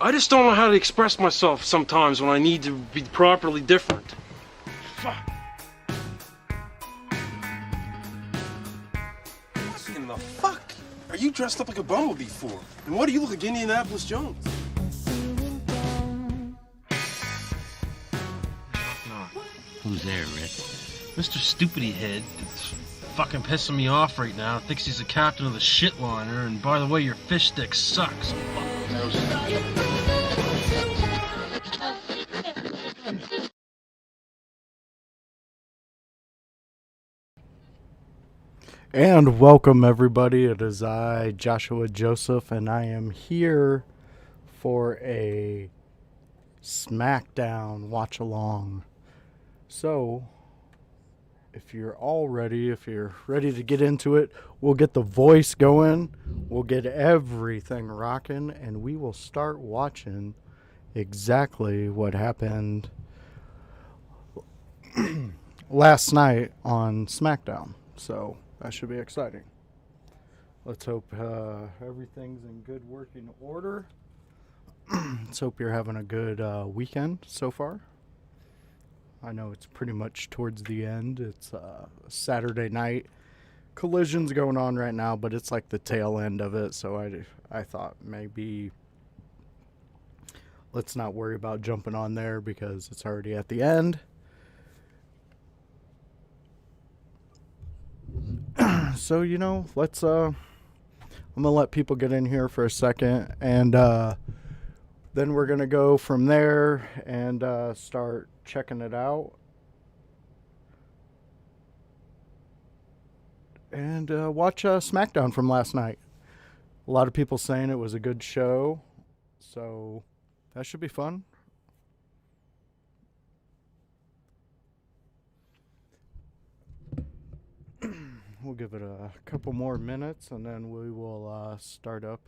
I just don't know how to express myself sometimes when I need to be properly different. Fuck. What in the fuck are you dressed up like a bumblebee for? And why do you look like Indianapolis Jones? Who's there, Rick? Mr. Stupidity Head is fucking pissing me off right now. Thinks he's the captain of the shitliner, and by the way, your fish stick sucks. And welcome everybody. It is I, Joshua Joseph, and I am here for a Smackdown watch along. So, if you're ready to get into it, we'll get the voice going, we'll get everything rocking, and we will start watching exactly what happened last night on SmackDown. So, that should be exciting. Let's hope everything's in good working order. Let's hope you're having a good weekend so far. I know it's pretty much towards the end. It's Saturday night. Collision's going on right now, but it's like the tail end of it. So I thought maybe let's not worry about jumping on there because it's already at the end. So, let's I'm going to let people get in here for a second, and then we're going to go from there and start checking it out. And watch SmackDown from last night. A lot of people saying it was a good show, so that should be fun. We'll give it a couple more minutes, and then we will start up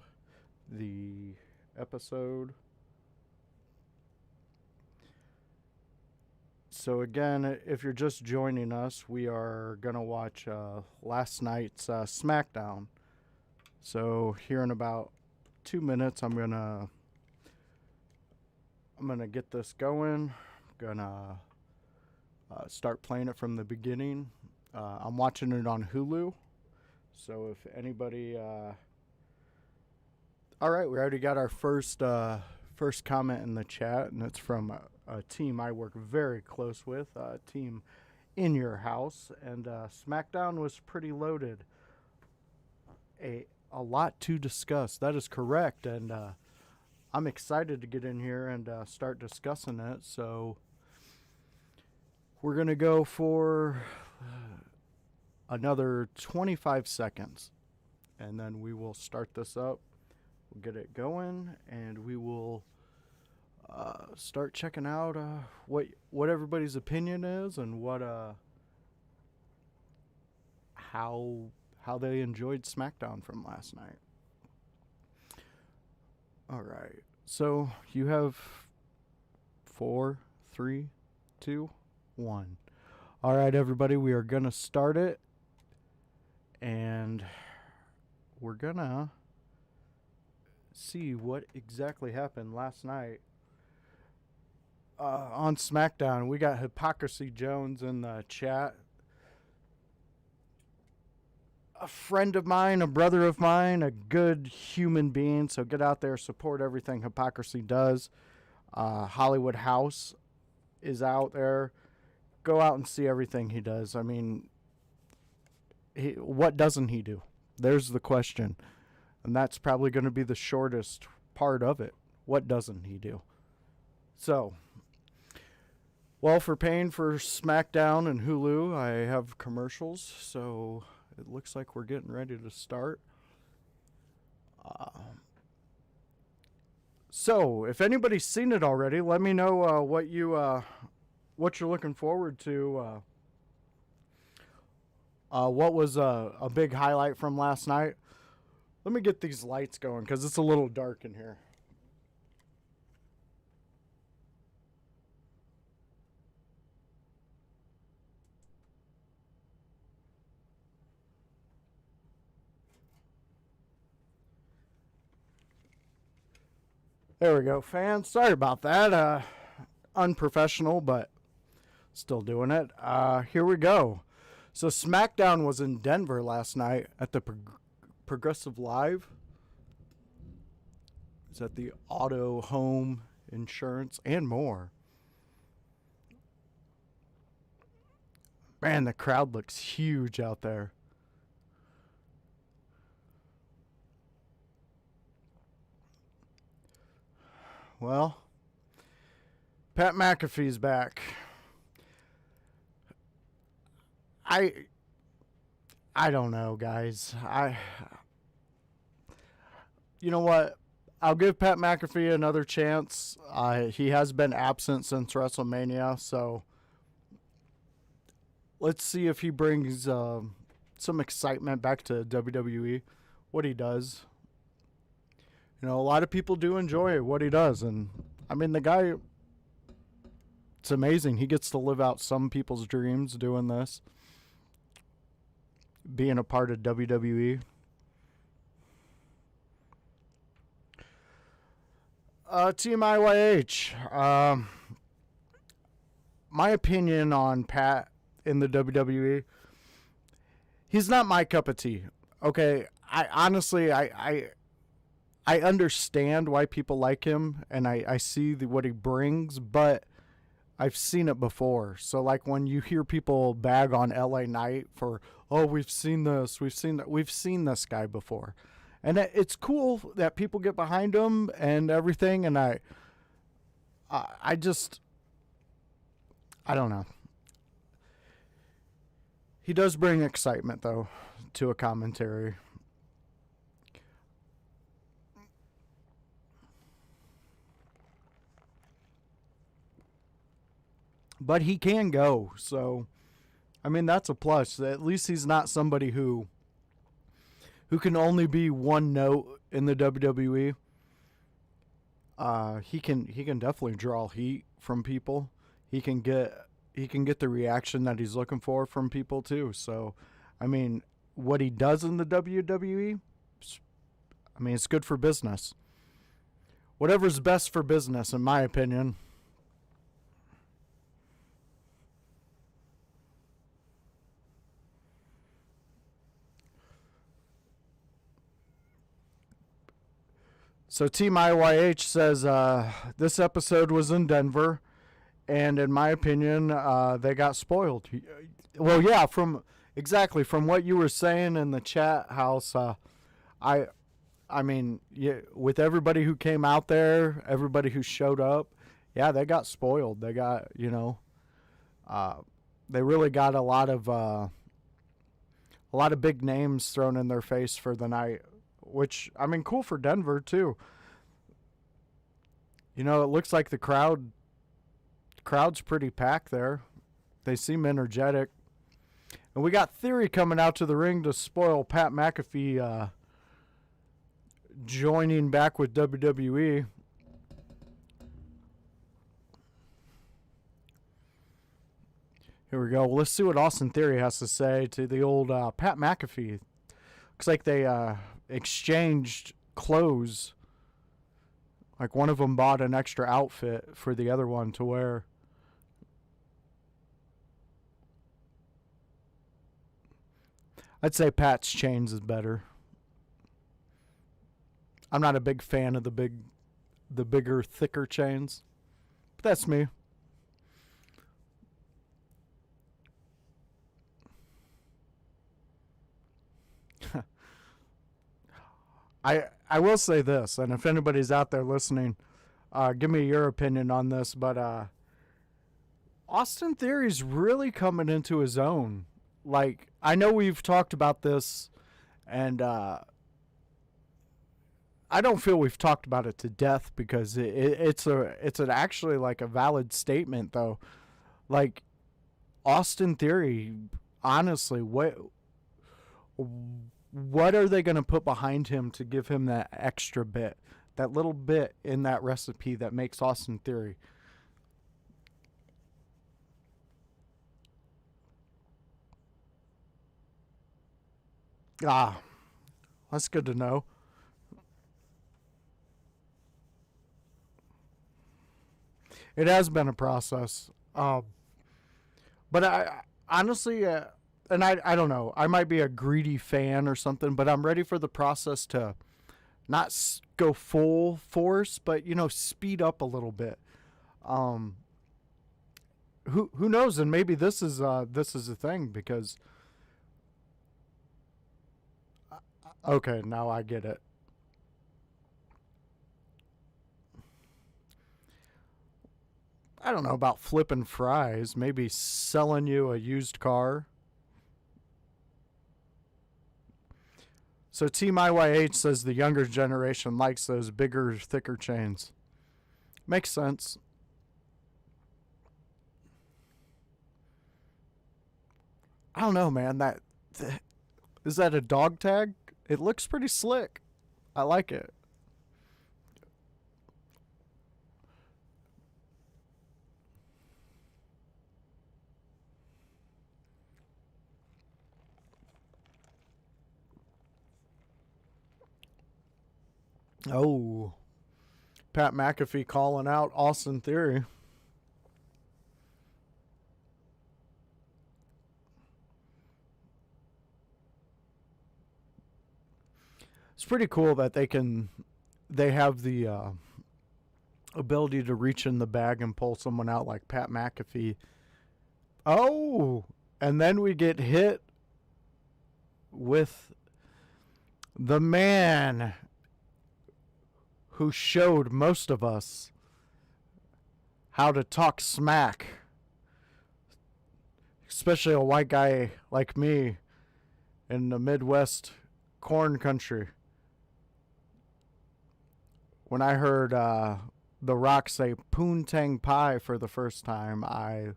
the episode. So again, if you're just joining us, we are going to watch last night's SmackDown. So here in about 2 minutes, I'm going to get this going. I'm going to start playing it from the beginning. I'm watching it on Hulu. So if anybody... all right, we already got our first comment in the chat, and it's from a team I work very close with, a team in your house. And SmackDown was pretty loaded. A lot to discuss. That is correct. And I'm excited to get in here and start discussing it. So we're going to go for... another 25 seconds, and then we will start this up. We'll get it going, and we will start checking out what everybody's opinion is and what how they enjoyed SmackDown from last night. All right, so you have 4, 3, 2, 1. All right, everybody, we are gonna start it. And we're gonna see what exactly happened last night on SmackDown. We got Hypocrisy Jones in the chat. A friend of mine, a brother of mine, a good human being. So get out there, support everything Hypocrisy does. Hollywood House is out there. Go out and see everything he does. I mean... what doesn't he do? There's the question. And that's probably going to be the shortest part of it. What doesn't he do? So, well, for paying for SmackDown and Hulu, I have commercials. So, it looks like we're getting ready to start. So, if anybody's seen it already, let me know what you're looking forward to. What was a big highlight from last night? Let me get these lights going because it's a little dark in here. There we go, fans. Sorry about that. Unprofessional, but still doing it. Here we go. So SmackDown was in Denver last night at the Progressive Live. It's at the Auto, Home, Insurance, and more. Man, the crowd looks huge out there. Well, Pat McAfee's back. I don't know, guys. You know what? I'll give Pat McAfee another chance. He has been absent since WrestleMania, so let's see if he brings some excitement back to WWE. What he does. You know, a lot of people do enjoy what he does, and I mean, the guy, it's amazing. He gets to live out some people's dreams doing this, being a part of WWE. Team IYH. My opinion on Pat in the WWE, he's not my cup of tea. Okay, I honestly, I understand why people like him, and I see what he brings, but I've seen it before. So, like, when you hear people bag on LA Knight for, oh, we've seen this, we've seen that, we've seen this guy before. And it's cool that people get behind him and everything, and I don't know. He does bring excitement, though, to a commentary. But he can go, so I mean, that's a plus. At least he's not somebody who can only be one note in the WWE. He can definitely draw heat from people. He can get the reaction that he's looking for from people too. So, I mean, what he does in the WWE, I mean, it's good for business. Whatever's best for business, in my opinion. So Team IYH says this episode was in Denver, and in my opinion, they got spoiled. Well, yeah, from what you were saying in the chat house, I mean, yeah, with everybody who came out there, everybody who showed up, yeah, they got spoiled. They got, they really got a lot of big names thrown in their face for the night. Which, I mean, cool for Denver, too. You know, it looks like the crowd's pretty packed there. They seem energetic. And we got Theory coming out to the ring to spoil Pat McAfee joining back with WWE. Here we go. Well, let's see what Austin Theory has to say to the old Pat McAfee. Looks like they exchanged clothes. Like one of them bought an extra outfit for the other one to wear. I'd say Pat's chains is better. I'm not a big fan of the bigger, thicker chains. But that's me. I will say this, and if anybody's out there listening, give me your opinion on this, but Austin Theory's really coming into his own. Like, I know we've talked about this, and I don't feel we've talked about it to death because it's actually like a valid statement, though. Like, Austin Theory, honestly, what are they going to put behind him to give him that extra bit, that little bit in that recipe that makes Austin Theory? That's good to know. It has been a process. But I honestly, and I don't know, I might be a greedy fan or something, but I'm ready for the process to not go full force, but, you know, speed up a little bit. Who knows? And maybe this is a thing because. Okay, now I get it. I don't know about flipping fries. Maybe selling you a used car. So Team IYH says the younger generation likes those bigger, thicker chains. Makes sense. I don't know, man. Is that a dog tag? It looks pretty slick. I like it. Oh, Pat McAfee calling out Austin Theory. It's pretty cool that they have the ability to reach in the bag and pull someone out like Pat McAfee. Oh, and then we get hit with the man who showed most of us how to talk smack, especially a white guy like me in the Midwest corn country. When I heard The Rock say poontang pie for the first time, I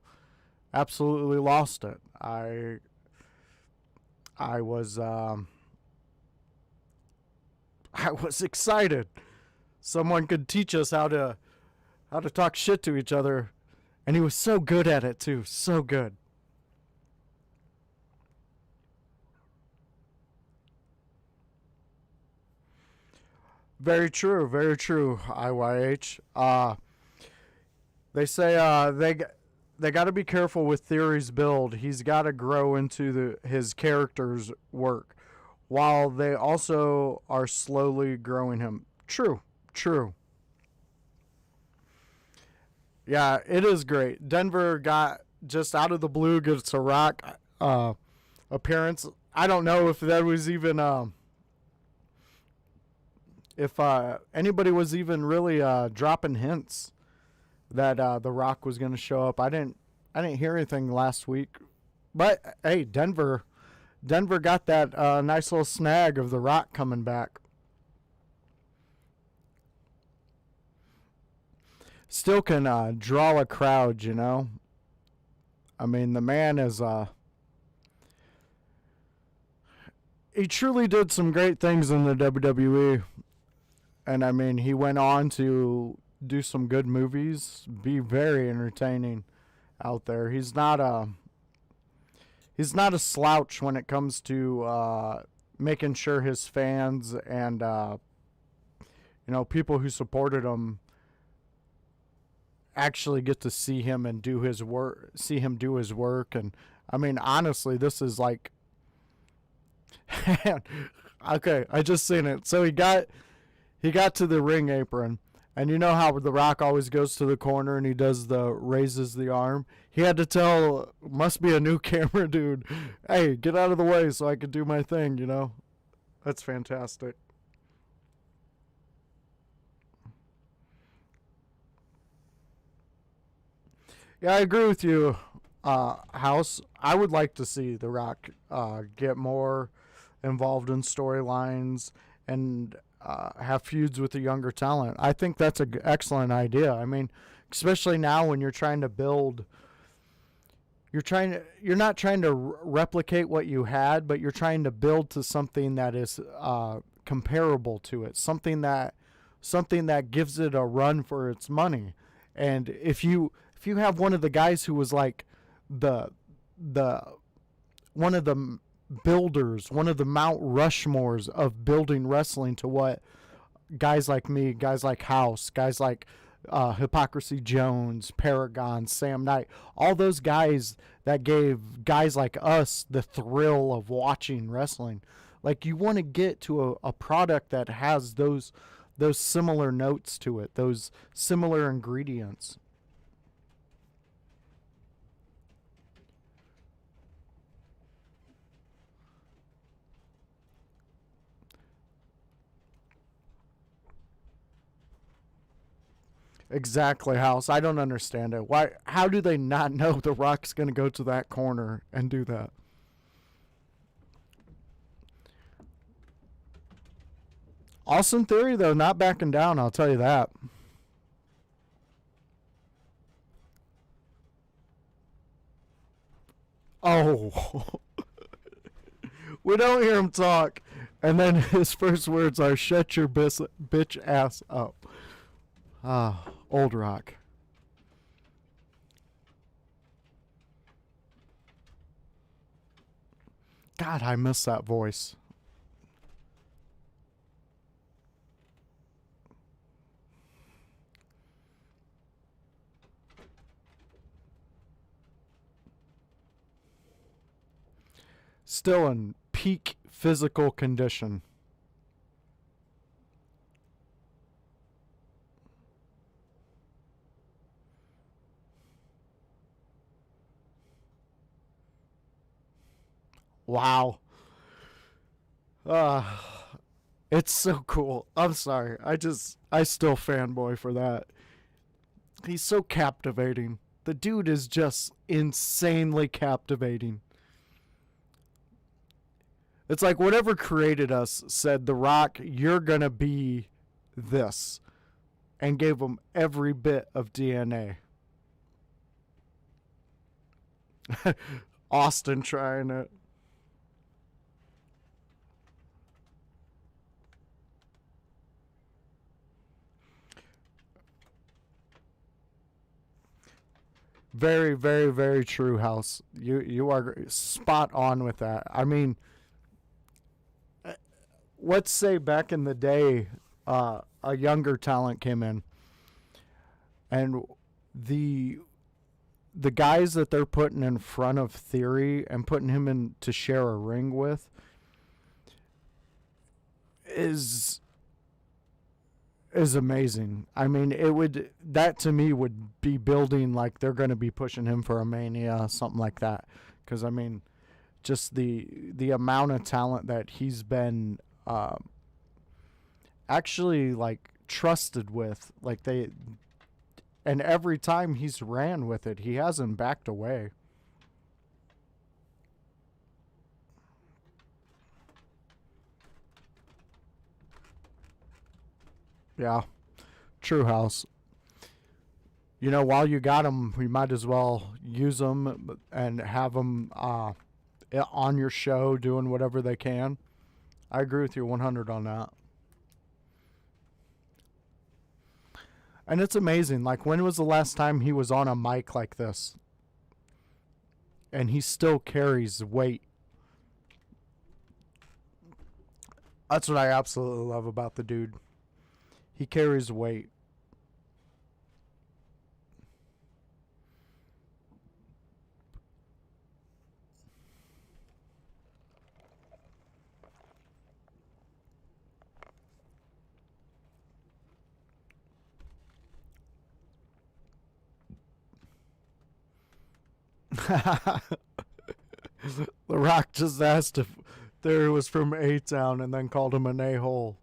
absolutely lost it. I was excited. Someone could teach us how to talk shit to each other, and he was so good at it too. So good. Very true, IYH. They say they got to be careful with Theory's build. He's got to grow into his character's work, while they also are slowly growing him. True. Yeah, it is great. Denver got just out of the blue gets a Rock appearance. I don't know if that was even if anybody was even really dropping hints that The Rock was going to show up. I didn't hear anything last week, but hey, Denver got that nice little snag of The Rock coming back. Still can draw a crowd, you know. I mean, the man is he truly did some great things in the WWE. And I mean, he went on to do some good movies, be very entertaining out there. He's not a slouch when it comes to making sure his fans and people who supported him actually get to see him and do his work. And I mean, honestly, this is like, okay, I just seen it. So he got to the ring apron, and you know how The Rock always goes to the corner and he raises the arm. He had to tell, must be a new camera dude, hey, get out of the way so I could do my thing, you know. That's fantastic. Yeah, I agree with you, House. I would like to see The Rock get more involved in storylines and have feuds with the younger talent. I think that's an excellent idea. I mean, especially now when you're trying to build, you're not trying to replicate what you had, but you're trying to build to something that is comparable to it, something that gives it a run for its money. And if you have one of the guys who was like the one of the builders, one of the Mount Rushmores of building wrestling to what guys like me, guys like House, guys like Hypocrisy Jones, Paragon, Sam Knight, all those guys that gave guys like us the thrill of watching wrestling. Like, you want to get to a product that has those similar notes to it, those similar ingredients. Exactly, House. I don't understand it. Why? How do they not know The Rock's going to go to that corner and do that? Austin Theory, though, not backing down, I'll tell you that. Oh. We don't hear him talk. And then his first words are, "Shut your bitch ass up." Ah, Old Rock. God, I miss that voice. Still in peak physical condition. Wow. It's so cool. I'm sorry. I still fanboy for that. He's so captivating. The dude is just insanely captivating. It's like whatever created us said, The Rock, you're going to be this. And gave him every bit of DNA. Austin trying it. Very, very, very true, House. You are spot on with that. I mean, let's say back in the day, a younger talent came in, and the guys that they're putting in front of Theory and putting him in to share a ring with is amazing. I mean, that to me would be building like they're going to be pushing him for a Mania, something like that. Because I mean, just the amount of talent that he's been actually like trusted with, like and every time he's ran with it, he hasn't backed away. Yeah, true, House. You know, while you got them, we might as well use them and have them on your show doing whatever they can. I agree with you 100 on that. And it's amazing. Like, when was the last time he was on a mic like this? And he still carries weight. That's what I absolutely love about the dude. He carries weight. The Rock just asked if Theory was from A-Town and then called him an a-hole.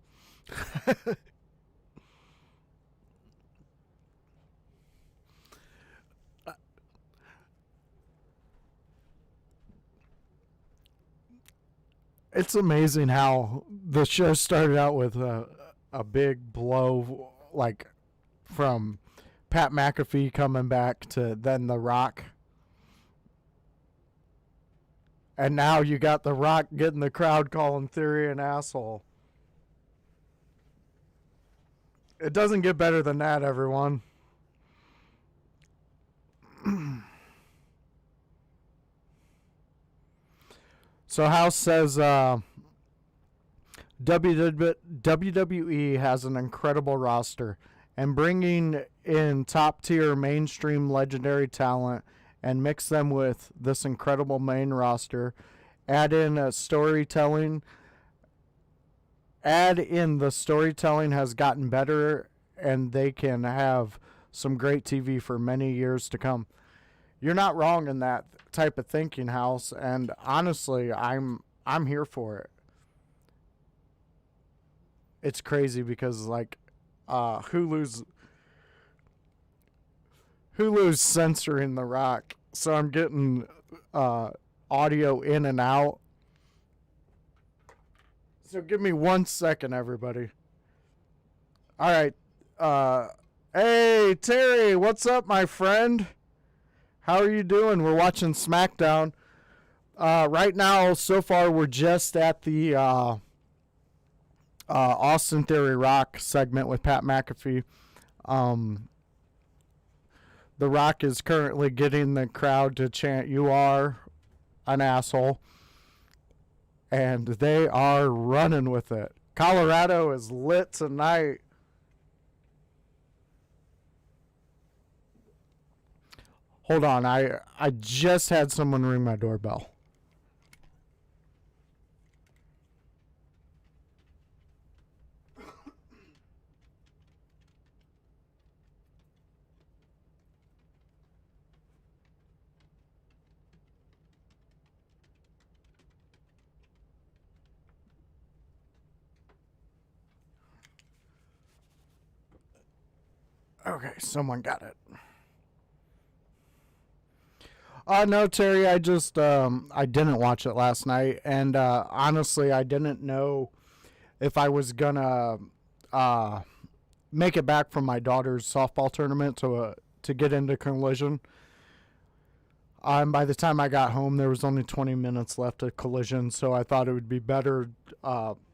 It's amazing how the show started out with a big blow, like from Pat McAfee coming back to then The Rock. And now you got The Rock getting the crowd calling Theory an asshole. It doesn't get better than that, everyone. So House says WWE has an incredible roster, and bringing in top tier mainstream legendary talent and mix them with this incredible main roster. Add in the storytelling has gotten better, and they can have some great TV for many years to come. You're not wrong in that type of thinking, House, and honestly, I'm here for it. It's crazy because like Hulu's censoring The Rock, so I'm getting audio in and out. So give me 1 second, everybody. All right. Hey, Terry, what's up, my friend? How are you doing? We're watching SmackDown. Right now, so far, we're just at the Austin Theory Rock segment with Pat McAfee. The Rock is currently getting the crowd to chant, "You are an asshole." And they are running with it. Colorado is lit tonight. Hold on, I just had someone ring my doorbell. Okay, someone got it. No, Terry, I just, I didn't watch it last night, and honestly, I didn't know if I was gonna make it back from my daughter's softball tournament to get into Collision. By the time I got home, there was only 20 minutes left of Collision, so I thought it would be better.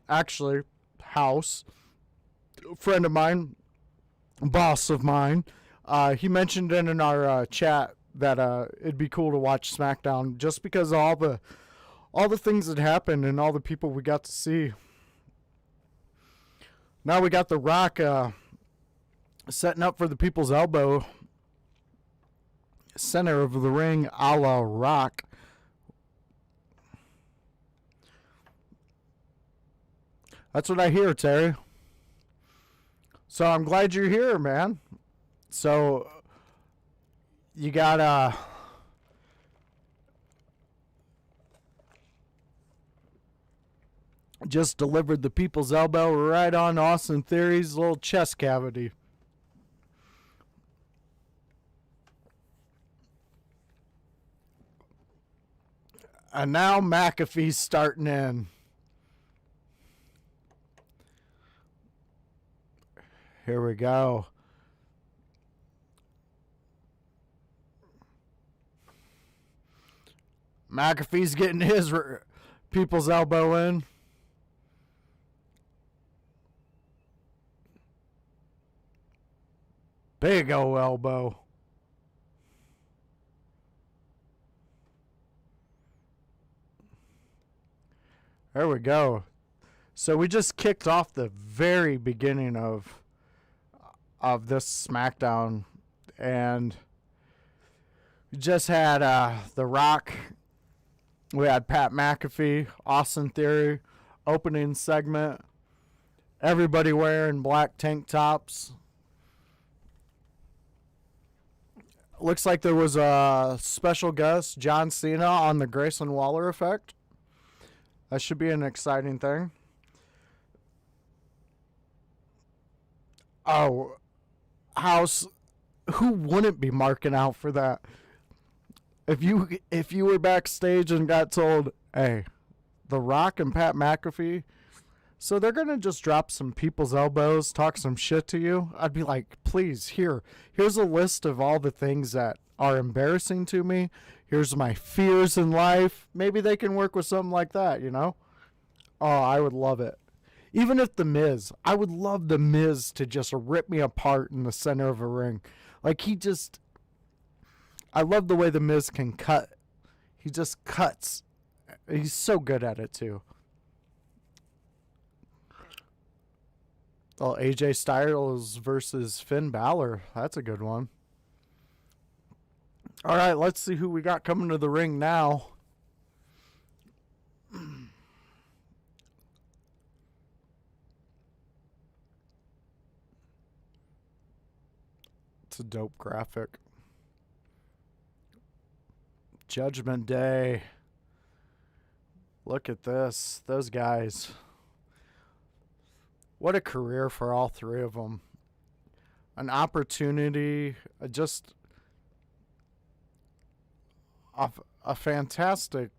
Actually, House, a friend of mine, boss of mine, he mentioned in our chat that it'd be cool to watch SmackDown just because of all the things that happened and all the people we got to see. Now we got The Rock setting up for the People's Elbow, center of the ring, a la Rock. That's what I hear, Terry. So I'm glad you're here, man. So you got just delivered the People's Elbow right on Austin Theory's little chest cavity. And now McAfee's starting in. Here we go. McAfee's getting his People's Elbow in. Big ol' elbow. There we go. So we just kicked off the very beginning of this SmackDown, and we just had The Rock. We had Pat McAfee, Austin Theory, opening segment. Everybody wearing black tank tops. Looks like there was a special guest, John Cena, on the Grayson Waller effect. That should be an exciting thing. Oh, House, who wouldn't be marking out for that? If you were backstage and got told, hey, The Rock and Pat McAfee, so they're going to just drop some People's Elbows, talk some shit to you, I'd be like, please, here's a list of all the things that are embarrassing to me. Here's my fears in life. Maybe they can work with something like that, you know? Oh, I would love it. Even if The Miz, I would love The Miz to just rip me apart in the center of a ring. Like, I love the way The Miz can cut. He just cuts. He's so good at it, too. Well, AJ Styles versus Finn Balor. That's a good one. All right, let's see who we got coming to the ring now. It's a dope graphic. Judgment Day. Look at this. Those guys. What a career for all three of them. An opportunity, just a fantastic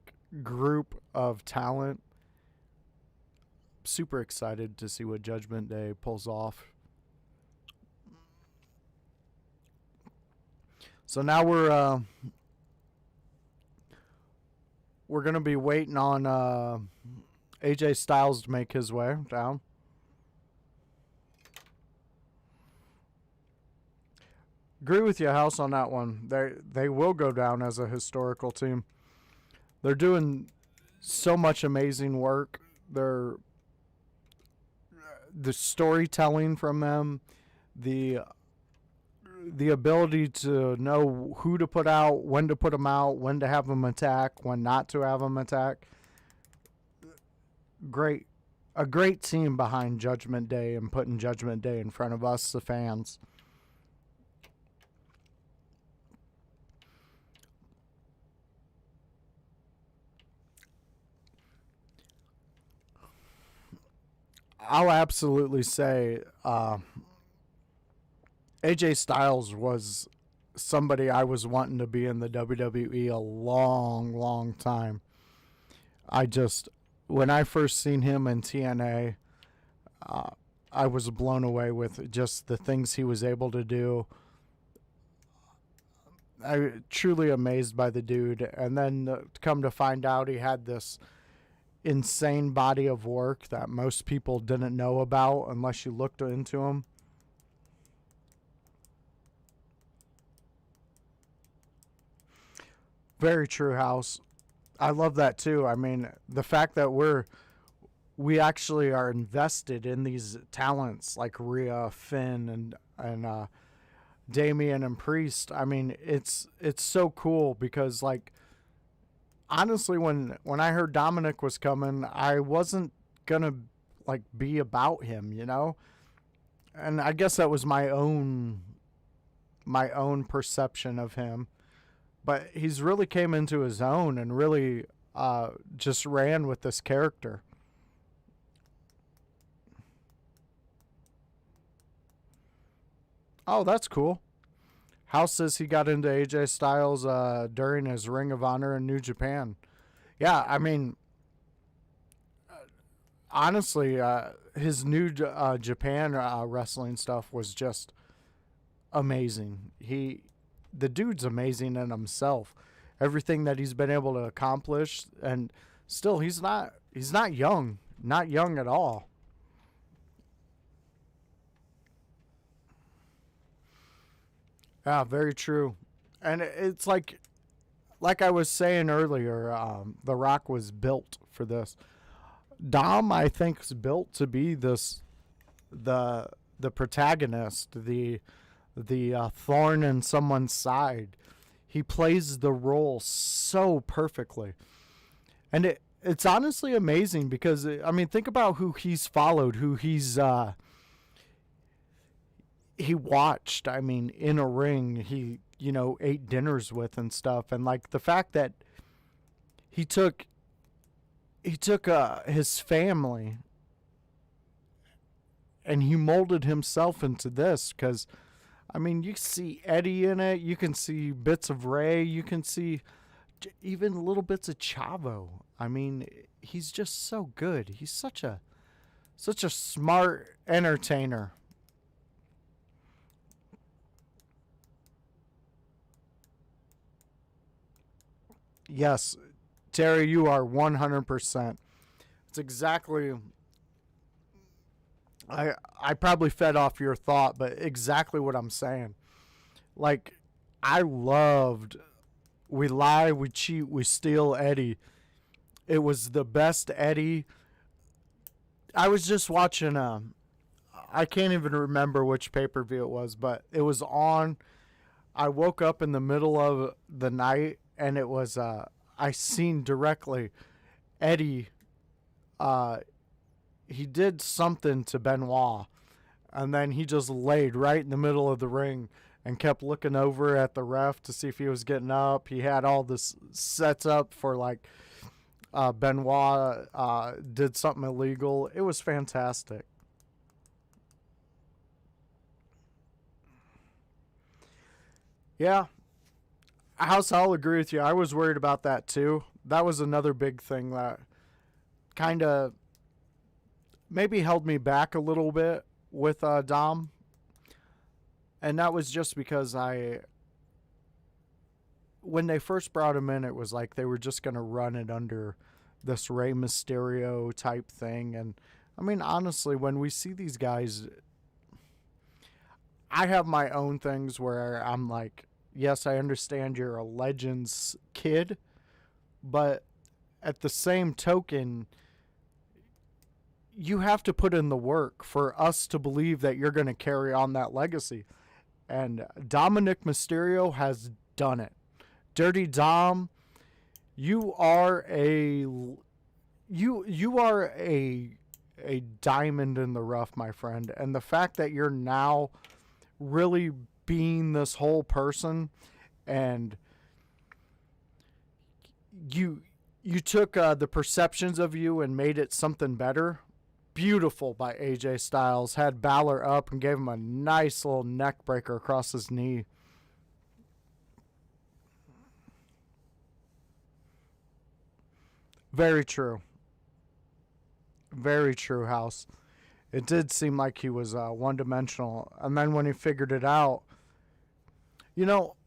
group of talent. Super excited to see what Judgment Day pulls off. So now we're going to be waiting on AJ Styles to make his way down. Agree with you, House, on that one. They will go down as a historical team. They're doing so much amazing work. The storytelling from them, the ability to know who to put out, when to put them out, when to have them attack, when not to have them attack. A great team behind Judgment Day and putting Judgment Day in front of us, the fans. I'll absolutely say AJ Styles was somebody I was wanting to be in the WWE a long, long time. When I first seen him in TNA, I was blown away with just the things he was able to do. I truly amazed by the dude. And then come to find out he had this insane body of work that most people didn't know about unless you looked into him. Very true, House. I love that too. I mean, the fact that we actually are invested in these talents like Rhea, Finn, and Damian and Priest. I mean, it's so cool because, like, honestly, when I heard Dominic was coming, I wasn't gonna like be about him, you know. And I guess that was my own perception of him. But he's really came into his own and really just ran with this character. Oh, that's cool. House says he got into AJ Styles during his Ring of Honor in New Japan. Yeah, I mean, honestly, his New Japan wrestling stuff was just amazing. The dude's amazing in himself. Everything that he's been able to accomplish, and still he's not young, not young at all. Yeah, very true. And it's like I was saying earlier, The Rock was built for this. Dom, I think, is built to be the protagonist, the thorn in someone's side. He plays the role so perfectly. And it's honestly amazing because, I mean, think about who he's followed, who he watched. I mean, in a ring, he, ate dinners with and stuff. And like the fact that he took his family and he molded himself into this, because I mean, you see Eddie in it, you can see bits of Ray, you can see even little bits of Chavo. I mean, he's just so good. He's such a smart entertainer. Yes, Terry, you are 100%. It's exactly... I probably fed off your thought, but exactly what I'm saying. Like, I loved We Lie, We Cheat, We Steal Eddie. It was the best Eddie. I was just watching I can't even remember which pay-per-view it was, but it was on. I woke up in the middle of the night, and it was, I seen directly Eddie, he did something to Benoit, and then he just laid right in the middle of the ring and kept looking over at the ref to see if he was getting up. He had all this sets up for, like, Benoit did something illegal. It was fantastic. Yeah. House, I'll agree with you. I was worried about that too. That was another big thing that kind of maybe held me back a little bit with Dom. And that was just because when they first brought him in, it was like they were just going to run it under this Rey Mysterio type thing. And I mean, honestly, when we see these guys, I have my own things where I'm like, yes, I understand you're a Legends kid, but at the same token, you have to put in the work for us to believe that you're going to carry on that legacy. And Dominic Mysterio has done it. Dirty Dom, you are a diamond in the rough, my friend. And the fact that you're now really being this whole person, and you took the perceptions of you and made it something better. Beautiful by AJ Styles. Had Balor up and gave him a nice little neck breaker across his knee. Very true. Very true, House. It did seem like he was one-dimensional. And then when he figured it out, you know,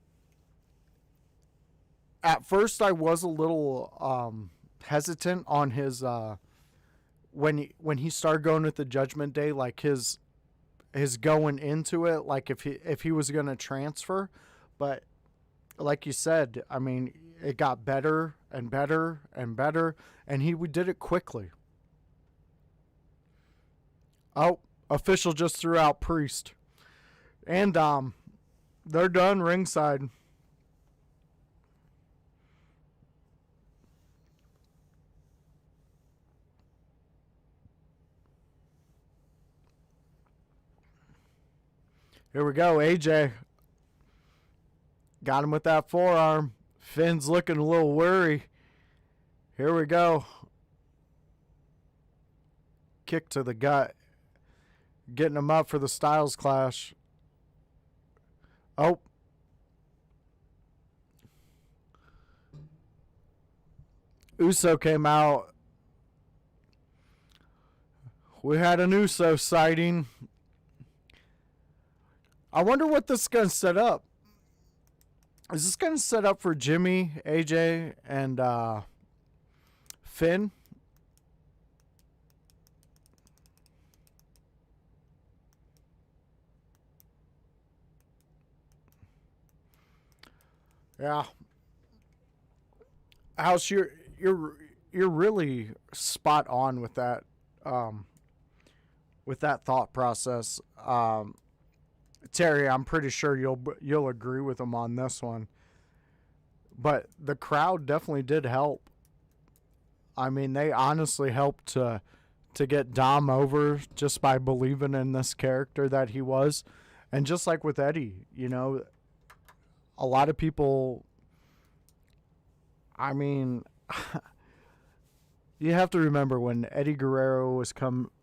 at first I was a little hesitant on his when he started going with the Judgment Day, like his going into it, like if he was going to transfer. But like you said, I mean, it got better and better and better, and he did it quickly. Oh, official just threw out Priest. And they're done ringside. Here we go, AJ. Got him with that forearm. Finn's looking a little worried. Here we go. Kick to the gut. Getting him up for the Styles Clash. Oh. Uso came out. We had an Uso sighting. I wonder what this is going to set up. Is this going to set up for Jimmy, AJ, and Finn? Yeah. House, you're really spot on with that thought process. Terry, I'm pretty sure you'll agree with him on this one. But the crowd definitely did help. I mean, they honestly helped to get Dom over just by believing in this character that he was. And just like with Eddie, you know, a lot of people, I mean, you have to remember when Eddie Guerrero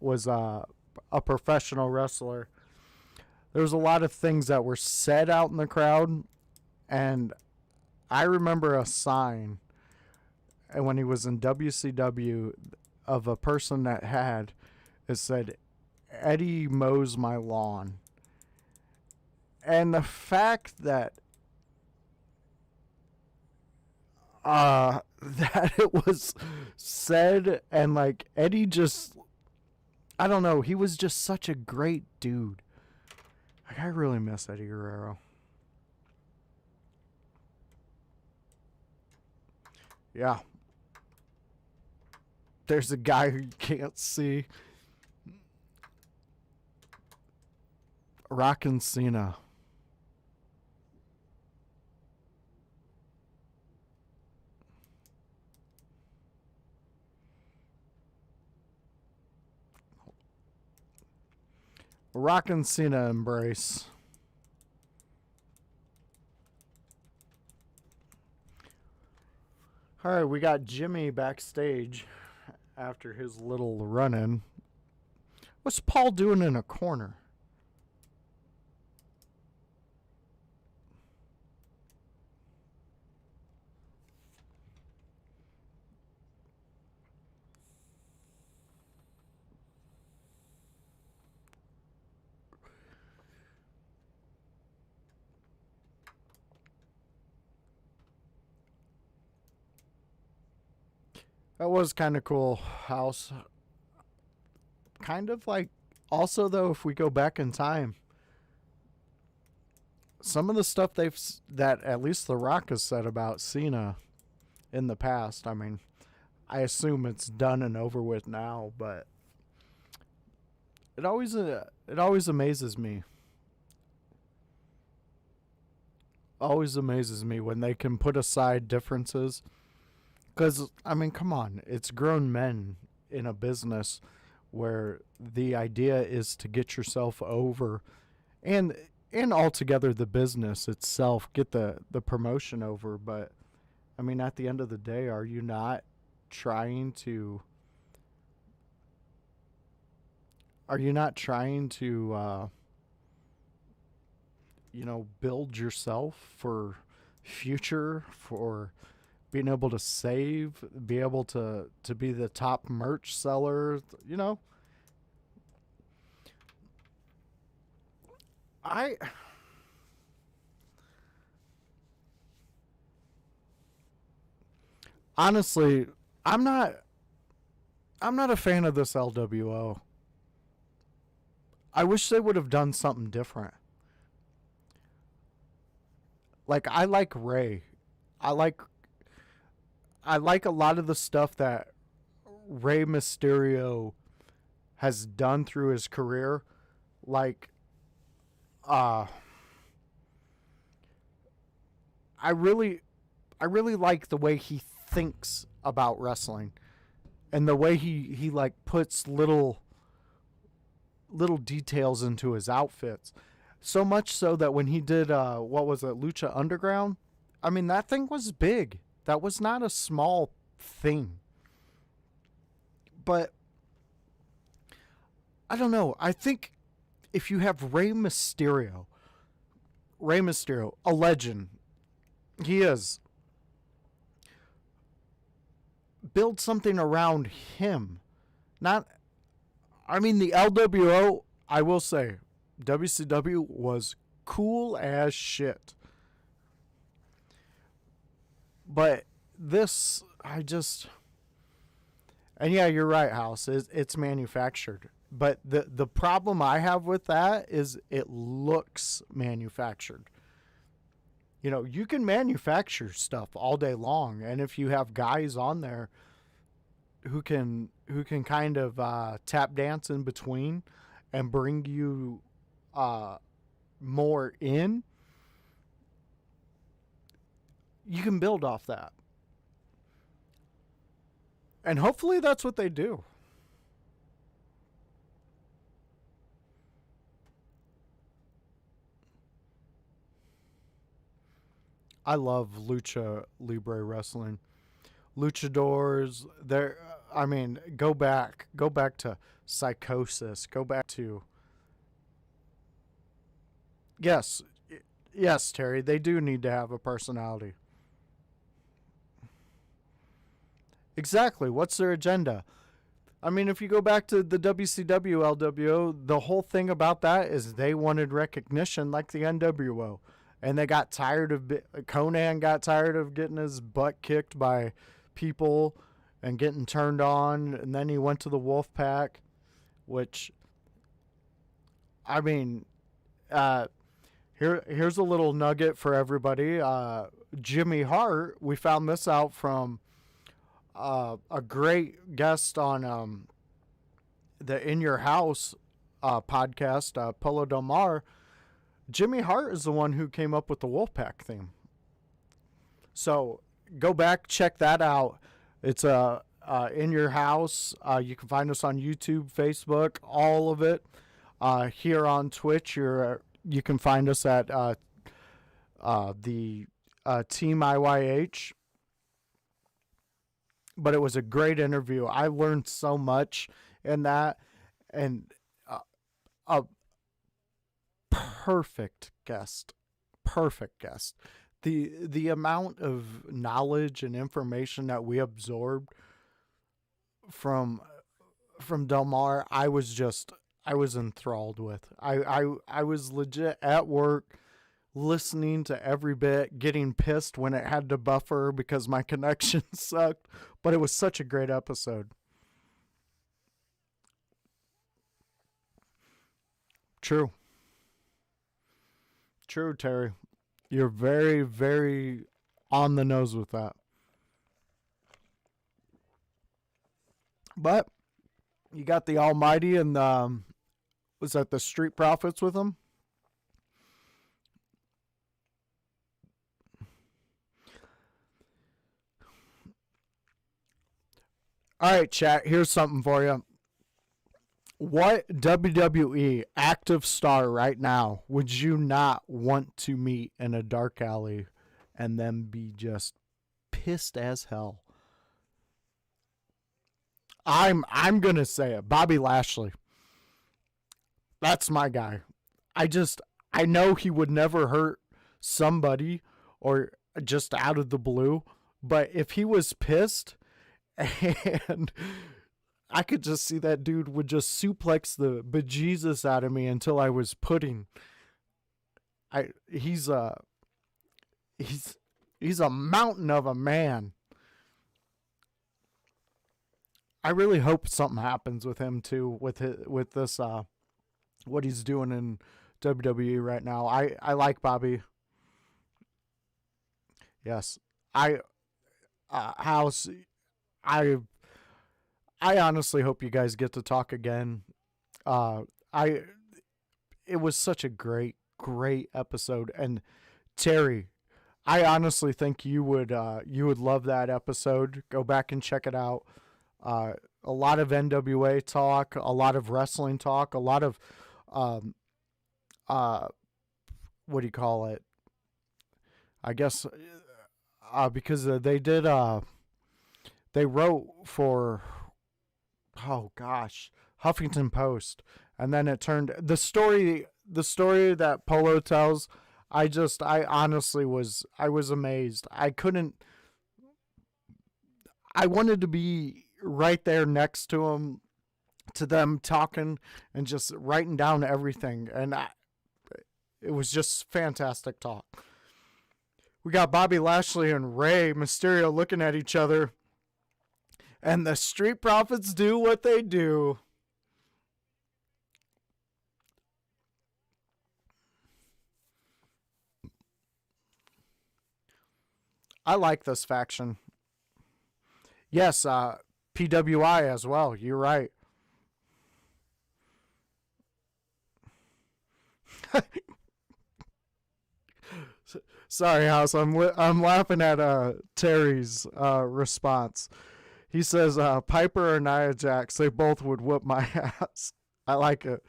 was a professional wrestler, there was a lot of things that were said out in the crowd, and I remember a sign, and when he was in WCW, of a person that it said, "Eddie mows my lawn." And the fact that that it was said, and like Eddie just, I don't know, he was just such a great dude. Like, I really miss Eddie Guerrero. Yeah. There's a guy who you can't see. Rockin' Cena. Rockin' Cena embrace. All right, we got Jimmy backstage after his little run-in. What's Paul doing in a corner? That was kind of cool, House. Kind of like, also though, if we go back in time, some of the stuff that at least The Rock has said about Cena in the past, I mean, I assume it's done and over with now, but it always amazes me. Always amazes me when they can put aside differences. Because, I mean, come on. It's grown men in a business where the idea is to get yourself over and altogether the business itself, get the promotion over. But, I mean, at the end of the day, are you not trying to... build yourself for future, for being able to save, be able to be the top merch seller, I honestly, I'm not a fan of this LWO. I wish they would have done something different. Like, I like Ray. I like a lot of the stuff that Rey Mysterio has done through his career. Like, I really like the way he thinks about wrestling, and the way he like puts little details into his outfits. So much so that when he did what was it, Lucha Underground? I mean, that thing was big. That was not a small thing. But I don't know. I think if you have Rey Mysterio, a legend, he is. Build something around him. The LWO, I will say, WCW was cool as shit. But this, and yeah, you're right, House. It's manufactured. But the problem I have with that is it looks manufactured. You can manufacture stuff all day long, and if you have guys on there who can kind of tap dance in between and bring you more in, you can build off that. And hopefully that's what they do. I love Lucha Libre wrestling. Luchadors, go back to Psychosis, go back to... Yes, Terry, they do need to have a personality. Exactly. What's their agenda? I mean, if you go back to the WCW LWO, the whole thing about that is they wanted recognition like the NWO. And they got tired of... Conan got tired of getting his butt kicked by people and getting turned on. And then he went to the Wolfpack, which... I mean... Here's a little nugget for everybody. Jimmy Hart, we found this out from a great guest on the In Your House podcast, Polo Del Mar. Jimmy Hart is the one who came up with the Wolfpack theme. So go back, check that out. It's in your house. You can find us on YouTube, Facebook, all of it. Here on Twitch, you can find us at the Team IYH. But it was a great interview. I learned so much in that, and a perfect guest. The amount of knowledge and information that we absorbed from Del Mar, I was enthralled with. I was legit at work listening to every bit, getting pissed when it had to buffer because my connection sucked, but it was such a great episode. True, Terry. You're very, very on the nose with that. But you got the Almighty and was that the Street Profits with him? All right, chat. Here's something for you. What WWE active star right now would you not want to meet in a dark alley and then be just pissed as hell? I'm gonna say it. Bobby Lashley. That's my guy. I know he would never hurt somebody or just out of the blue, but if he was pissed and I could just see that dude would just suplex the bejesus out of me until I was pudding. He's a mountain of a man. I really hope something happens with him too, with this what he's doing in WWE right now. I like Bobby. Yes, House. I honestly hope you guys get to talk again. It was such a great episode, and Terry, I honestly think you would love that episode. Go back and check it out. A lot of NWA talk, a lot of wrestling talk, a lot of what do you call it? I guess because they wrote for, oh gosh, Huffington Post, and then it turned the story that Polo tells. I honestly was amazed. I wanted to be right there next to him, to them talking and just writing down everything, and it was just fantastic talk. We got Bobby Lashley and Rey Mysterio looking at each other, and the Street Profits do what they do. I like this faction. Yes, PWI as well. You're right. Sorry, House. I'm laughing at Terry's response. He says Piper or Nia Jax, they both would whoop my ass. I like it.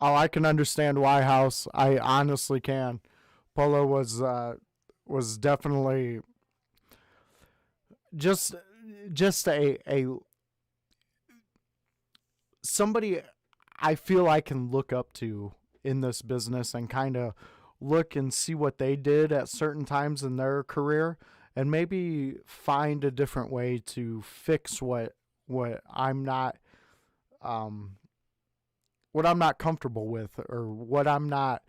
Oh, I can understand why, House. I honestly can. Polo was definitely just a somebody I feel I can look up to in this business and kind of look and see what they did at certain times in their career and maybe find a different way to fix what I'm not comfortable with, or what I'm not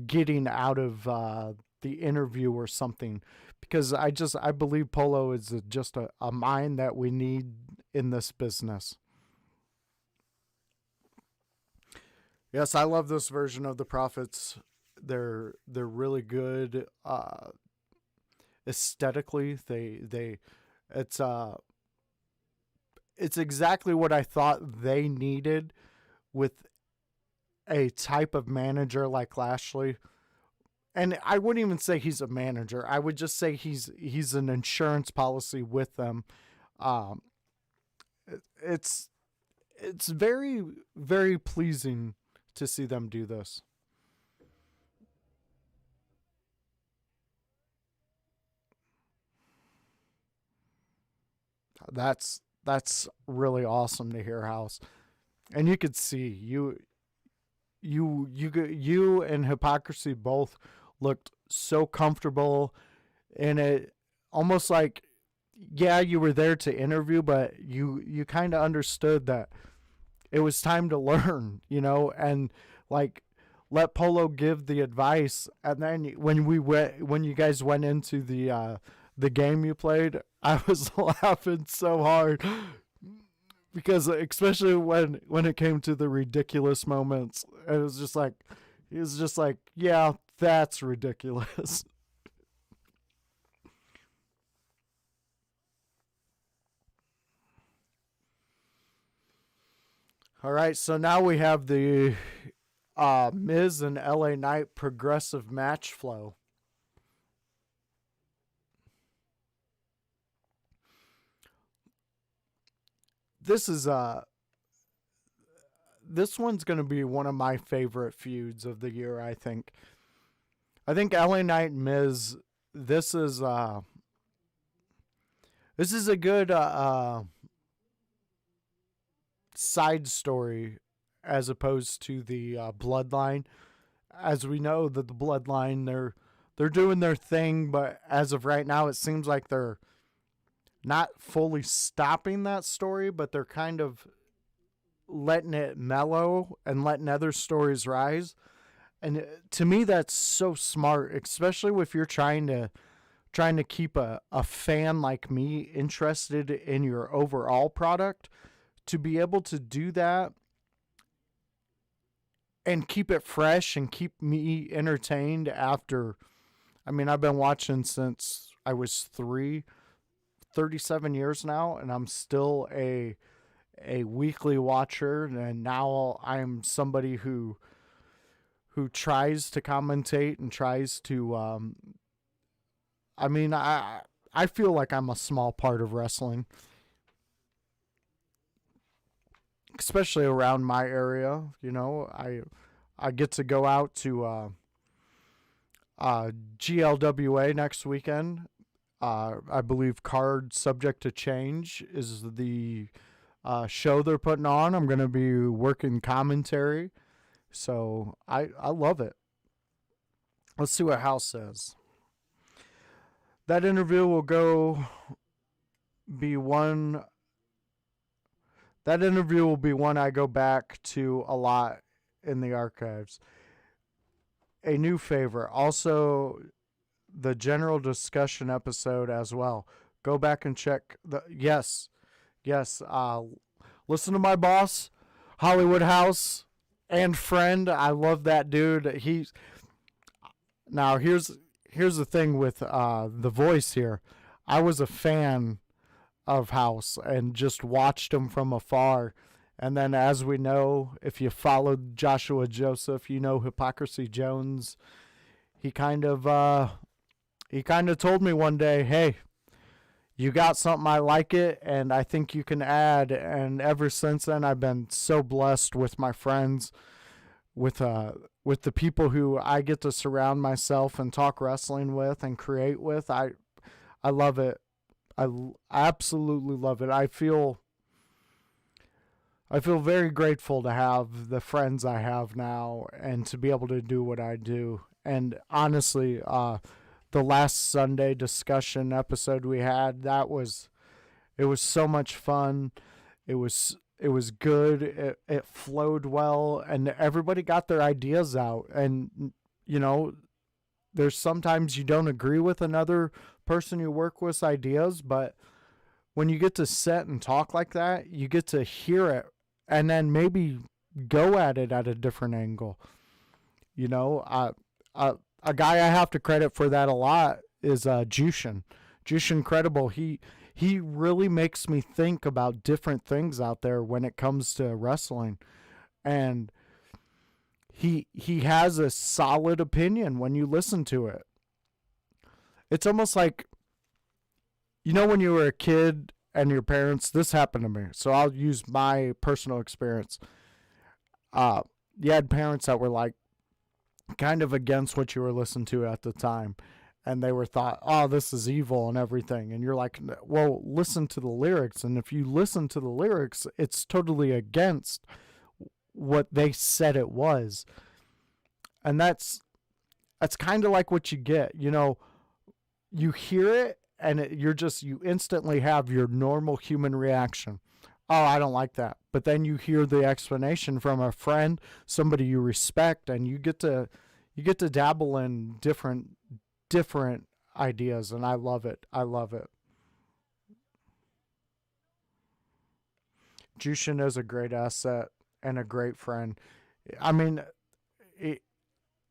getting out of the interview or something, because I believe Polo is just a mind that we need in this business. Yes, I love this version of the Profits. They're really good aesthetically. It's it's exactly what I thought they needed with a type of manager like Lashley. And I wouldn't even say he's a manager. I would just say he's an insurance policy with them. It's very, very pleasing to see them do this. That's really awesome to hear, House. And you could see you and Hypocrisy both looked so comfortable in it, almost like, yeah, you were there to interview, but you kind of understood that it was time to learn, and like let Polo give the advice. And then when you guys went into the game you played, I was laughing so hard because especially when it came to the ridiculous moments, it was just like, yeah, that's ridiculous. All right, so now we have the Miz and LA Knight progressive match flow. This one's going to be one of my favorite feuds of the year, I think. I think LA Knight and Miz, this is a good side story as opposed to the Bloodline. As we know that the Bloodline, they're doing their thing, but as of right now, it seems like they're not fully stopping that story, but they're kind of letting it mellow and letting other stories rise. And to me, that's so smart, especially if you're trying to keep a fan like me interested in your overall product, to be able to do that and keep it fresh and keep me entertained after, I mean, I've been watching since I was 37 years now, and I'm still a weekly watcher, and now I'm somebody who tries to commentate and tries to I feel like I'm a small part of wrestling, especially around my area. I get to go out to GLWA next weekend. I believe Card Subject to Change is the show they're putting on. I'm going to be working commentary, so I love it. Let's see what House says. That interview will be one I go back to a lot in the archives. A new favorite. Also, the general discussion episode as well. Go back and check yes. Listen to my boss, Hollywood House, and friend. I love that dude. Now here's the thing with the voice here. I was a fan of House and just watched him from afar. And then, as we know, if you followed Joshua Joseph, Hypocrisy Jones. He kind of told me one day, "Hey, you got something, I like it, and I think you can add." And ever since then, I've been so blessed with my friends, with the people who I get to surround myself and talk wrestling with and create with. I love it. I absolutely love it. I feel very grateful to have the friends I have now and to be able to do what I do. And honestly, the last Sunday discussion episode we had, it was so much fun. It was good. It flowed well, and everybody got their ideas out. And there's sometimes you don't agree with another person you work with's ideas, but when you get to sit and talk like that, you get to hear it and then maybe go at it at a different angle. A guy I have to credit for that a lot is Jushin. Jushin Credible. He he really makes me think about different things out there when it comes to wrestling. And he has a solid opinion when you listen to it. It's almost like, you know, when you were a kid and your parents, this happened to me, so I'll use my personal experience. You had parents that were like kind of against what you were listening to at the time, and they were thought, oh, this is evil and everything, and you're like, well, listen to the lyrics, and if you listen to the lyrics, it's totally against what they said it was. And that's kind of like what you get, you know. You hear it and you instantly have your normal human reaction. Oh, I don't like that. But then you hear the explanation from a friend, somebody you respect, and you get to dabble in different ideas, and I love it. Jushin is a great asset and a great friend. I mean,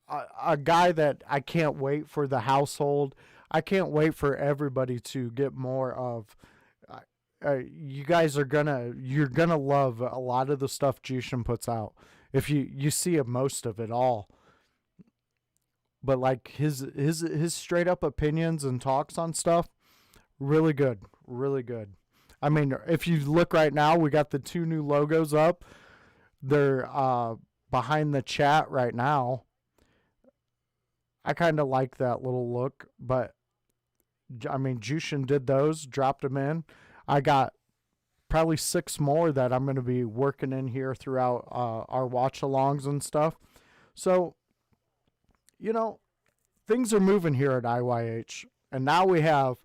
a guy that I can't wait for the household. I can't wait for everybody to get more of. You guys you're gonna love a lot of the stuff Jushin puts out. If you see most of it all. But like his straight up opinions and talks on stuff, really good. I mean, if you look right now, we got the 2 new logos up. They're behind the chat right now. I kind of like that little look, but I mean, Jushin did those, dropped them in. I got probably 6 more that I'm going to be working in here throughout our watch-alongs and stuff. So, you know, things are moving here at IYH. And now we have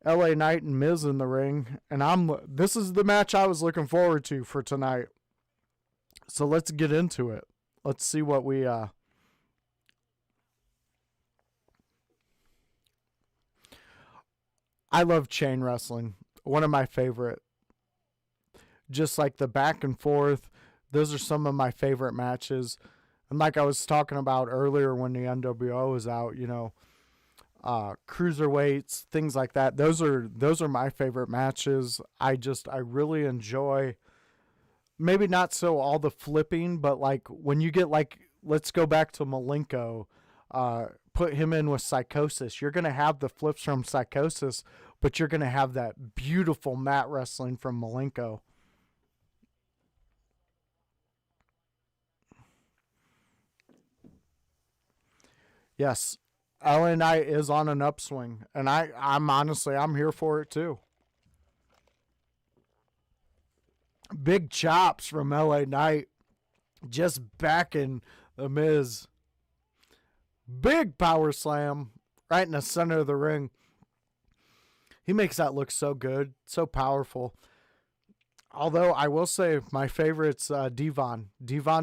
LA Knight and Miz in the ring. And this is the match I was looking forward to for tonight. So let's get into it. Let's see what we... I love chain wrestling. One of my favorite. Just like the back and forth. Those are some of my favorite matches. And like I was talking about earlier when the NWO was out, you know, cruiserweights, things like that. Those are my favorite matches. I really enjoy, maybe not so all the flipping, but like when you get like, let's go back to Malenko, put him in with Psychosis. You're going to have the flips from Psychosis, but you're going to have that beautiful mat wrestling from Malenko. Yes, LA Knight is on an upswing, and I'm honestly, I'm here for it too. Big chops from LA Knight, just backing the Miz. Big power slam right in the center of the ring. He makes that look so good, so powerful. Although I will say my favorite's Devon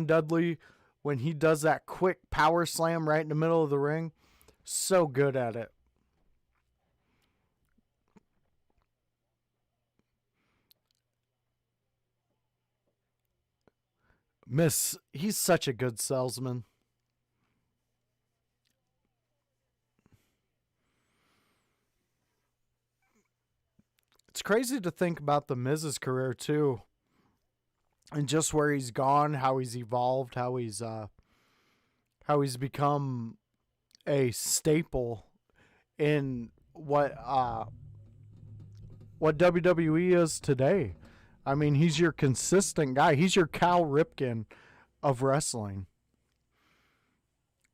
Dudley. When he does that quick power slam right in the middle of the ring, so good at it. Miss, he's such a good salesman. It's crazy to think about the Miz's career too. And just where he's gone, how he's evolved, how he's become a staple in what WWE is today. I mean, he's your consistent guy. He's your Cal Ripken of wrestling.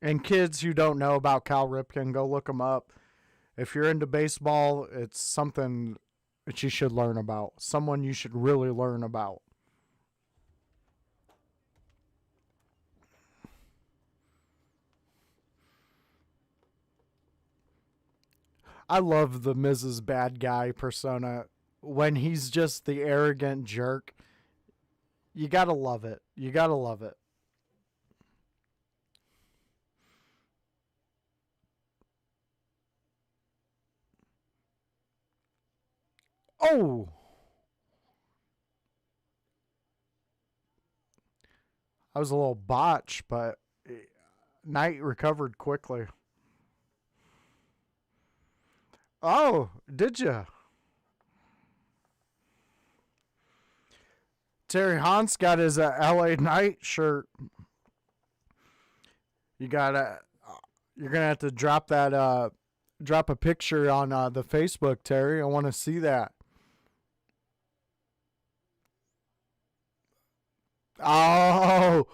And kids who don't know about Cal Ripken, go look him up. If you're into baseball, it's something that you should learn about. Someone you should really learn about. I love the Mrs. Bad Guy persona. When he's just the arrogant jerk, you gotta love it. You gotta love it. Oh! I was a little botch, but Knight recovered quickly. Oh, did you? Terry Hans got his LA Knight shirt. You're gonna have to drop that drop a picture on the Facebook, Terry. I want to see that. Oh,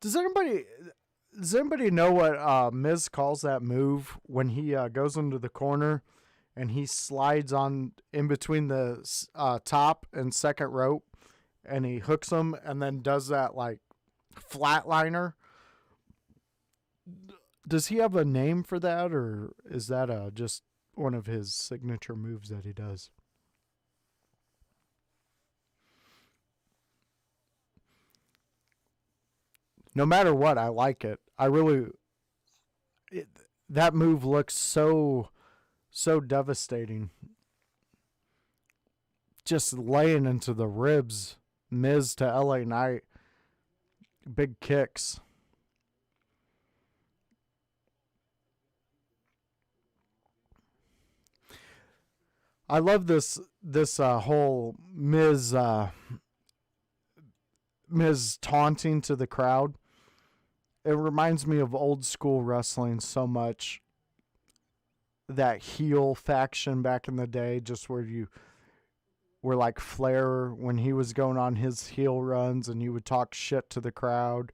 does anybody know what Miz calls that move when he goes into the corner and he slides on in between the top and second rope and he hooks them and then does that like flatliner? Does he have a name for that, or is that just one of his signature moves that he does? No matter what, I like it. That move looks so devastating. Just laying into the ribs, Miz to LA Knight. Big kicks. I love this whole Miz taunting to the crowd. It reminds me of old school wrestling so much. That heel faction back in the day, just where you were like Flair when he was going on his heel runs and you would talk shit to the crowd.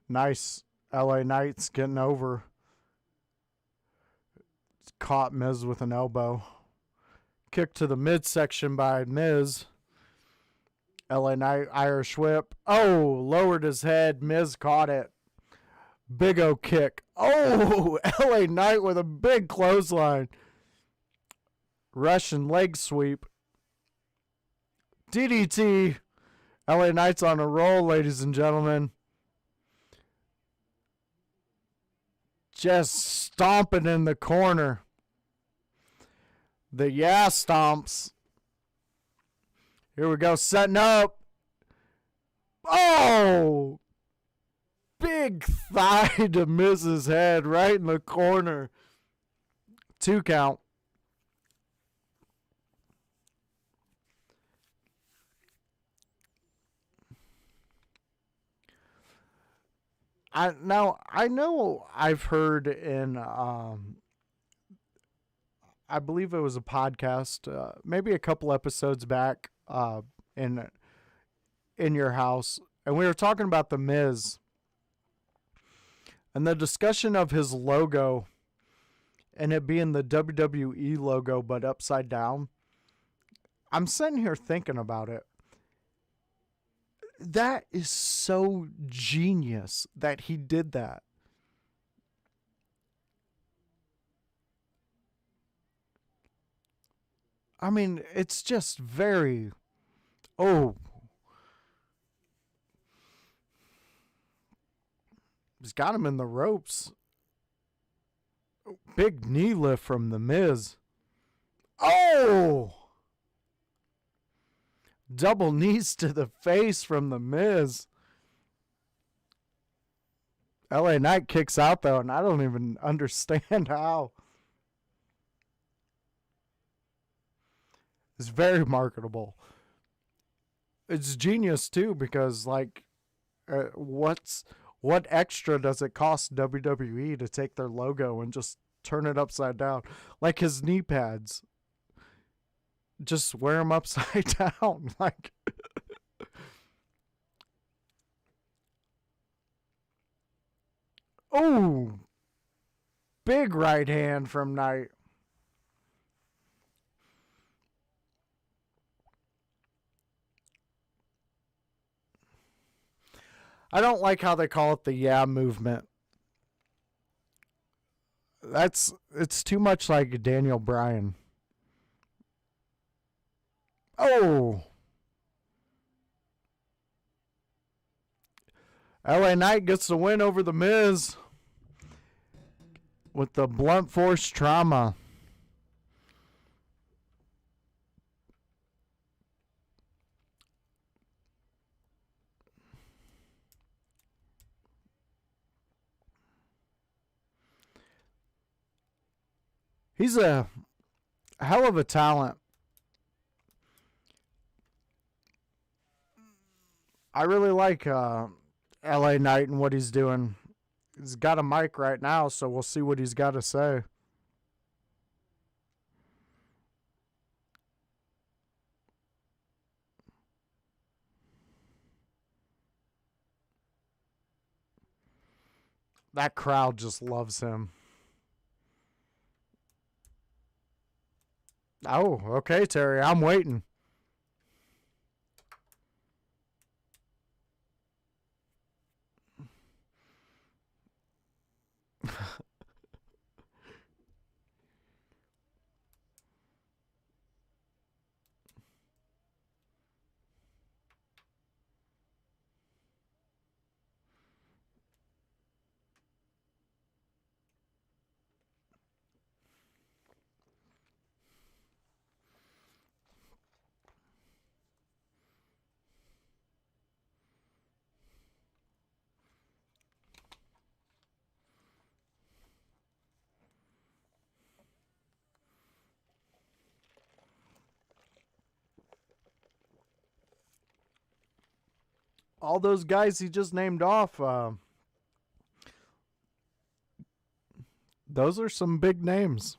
Nice. LA Knight's getting over. Caught Miz with an elbow. Kick to the midsection by Miz. LA Knight, Irish whip. Oh, lowered his head. Miz caught it. Big O kick. Oh, LA Knight with a big clothesline. Russian leg sweep. DDT. LA Knight's on a roll, ladies and gentlemen. Just stomping in the corner. The stomps. Here we go, setting up. Oh! Big thigh to Miz's head right in the corner. 2 count. I know I've heard in I believe it was a podcast, maybe a couple episodes back, in your house, and we were talking about the Miz and the discussion of his logo and it being the WWE logo but upside down. I'm sitting here thinking about it. That is so genius that he did that. I mean, it's just very... Oh. He's got him in the ropes. Big knee lift from The Miz. Oh! Double knees to the face from The Miz. LA Knight kicks out, though, and I don't even understand how. It's very marketable. It's genius, too, because, like, what extra does it cost WWE to take their logo and just turn it upside down? Like his knee pads. Just wear them upside down. Like, oh, big right hand from Knight. I don't like how they call it the movement. It's too much like Daniel Bryan. Oh! LA Knight gets the win over The Miz. with the blunt force trauma. He's a hell of a talent. I really like LA Knight and what he's doing. He's got a mic right now, so we'll see what he's got to say. That crowd just loves him. Oh, okay, Terry. I'm waiting. All those guys he just named off, those are some big names.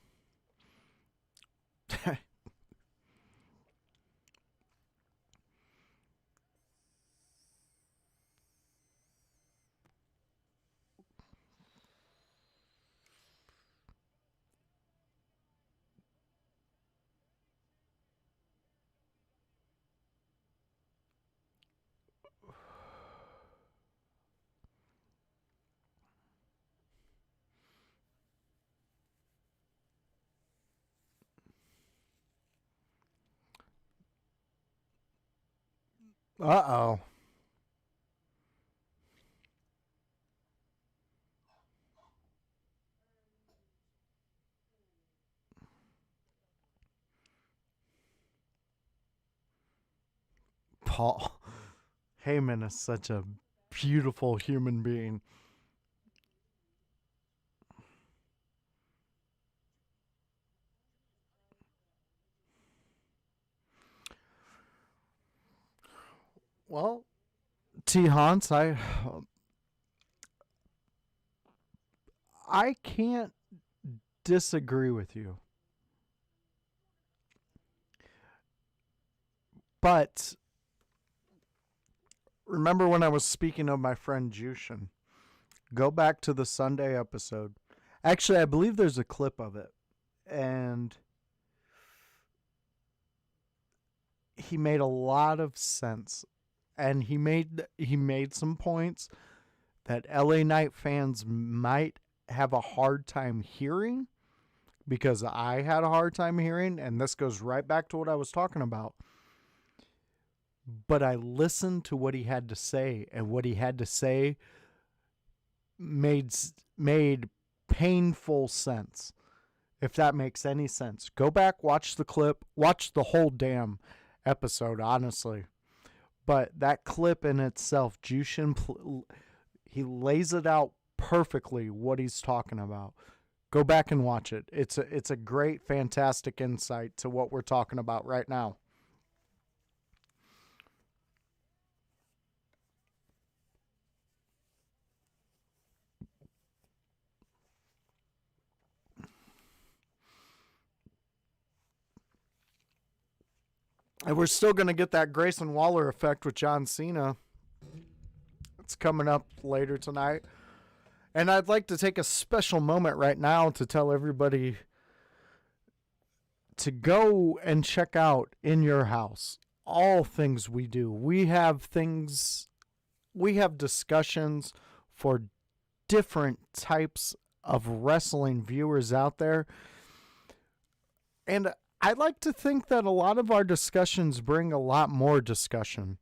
Uh-oh. Paul Heyman is such a beautiful human being. Well, T. Hans, I can't disagree with you. But remember when I was speaking of my friend Jushin? Go back to the Sunday episode. Actually, I believe there's a clip of it. And he made a lot of sense. And he made some points that LA Knight fans might have a hard time hearing, because I had a hard time hearing, and this goes right back to what I was talking about. But I listened to what he had to say, and what he had to say made painful sense, if that makes any sense. Go back, watch the clip, watch the whole damn episode, honestly. But that clip in itself, Jushin, he lays it out perfectly what he's talking about. Go back and watch it. It's a great, fantastic insight to what we're talking about right now. And we're still going to get that Grayson Waller effect with John Cena. It's coming up later tonight. And I'd like to take a special moment right now to tell everybody to go and check out In Your House all things we do. We have discussions for different types of wrestling viewers out there. And I like to think that a lot of our discussions bring a lot more discussion.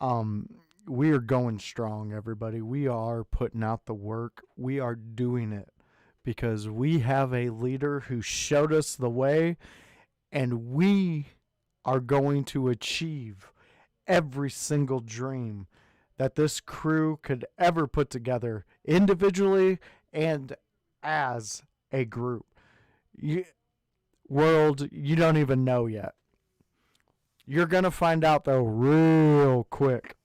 We are going strong, everybody. We are putting out the work. We are doing it because we have a leader who showed us the way, and we are going to achieve every single dream that this crew could ever put together, individually and as a group. World, you don't even know yet. You're going to find out, though, real quick.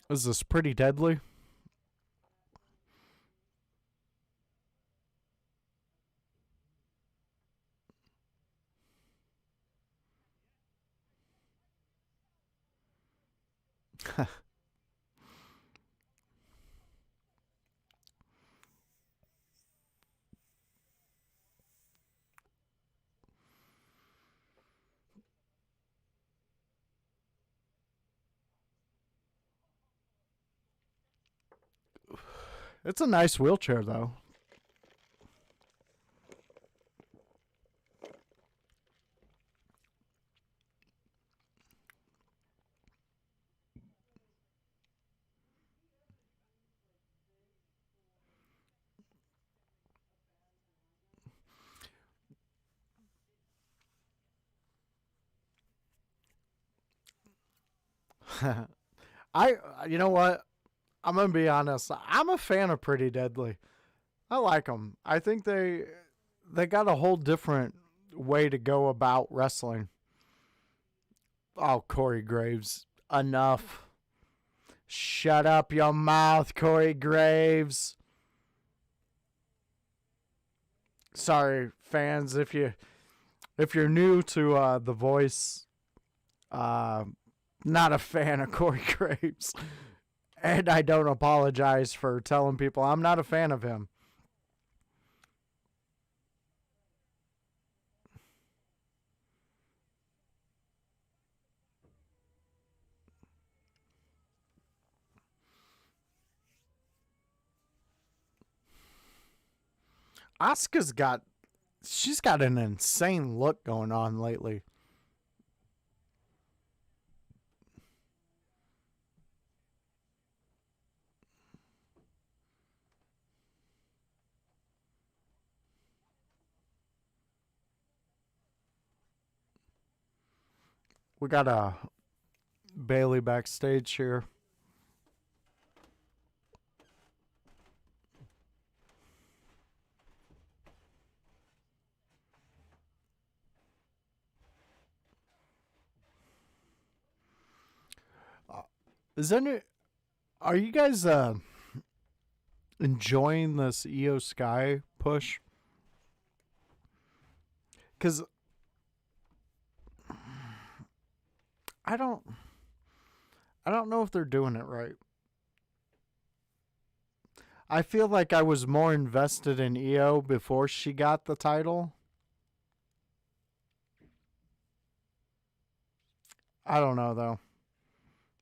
Is this pretty deadly? It's a nice wheelchair, though. You know what? I'm gonna be honest. I'm a fan of Pretty Deadly. I like them. I think they got a whole different way to go about wrestling. Oh, Corey Graves, enough. Shut up your mouth, Corey Graves. Sorry, fans, if you're new to The Voice, not a fan of Corey Graves. And I don't apologize for telling people I'm not a fan of him. She's got an insane look going on lately. We got a Bailey backstage here. Are you guys enjoying this Io Sky push? Because I don't know if they're doing it right. I feel like I was more invested in Io before she got the title. I don't know though.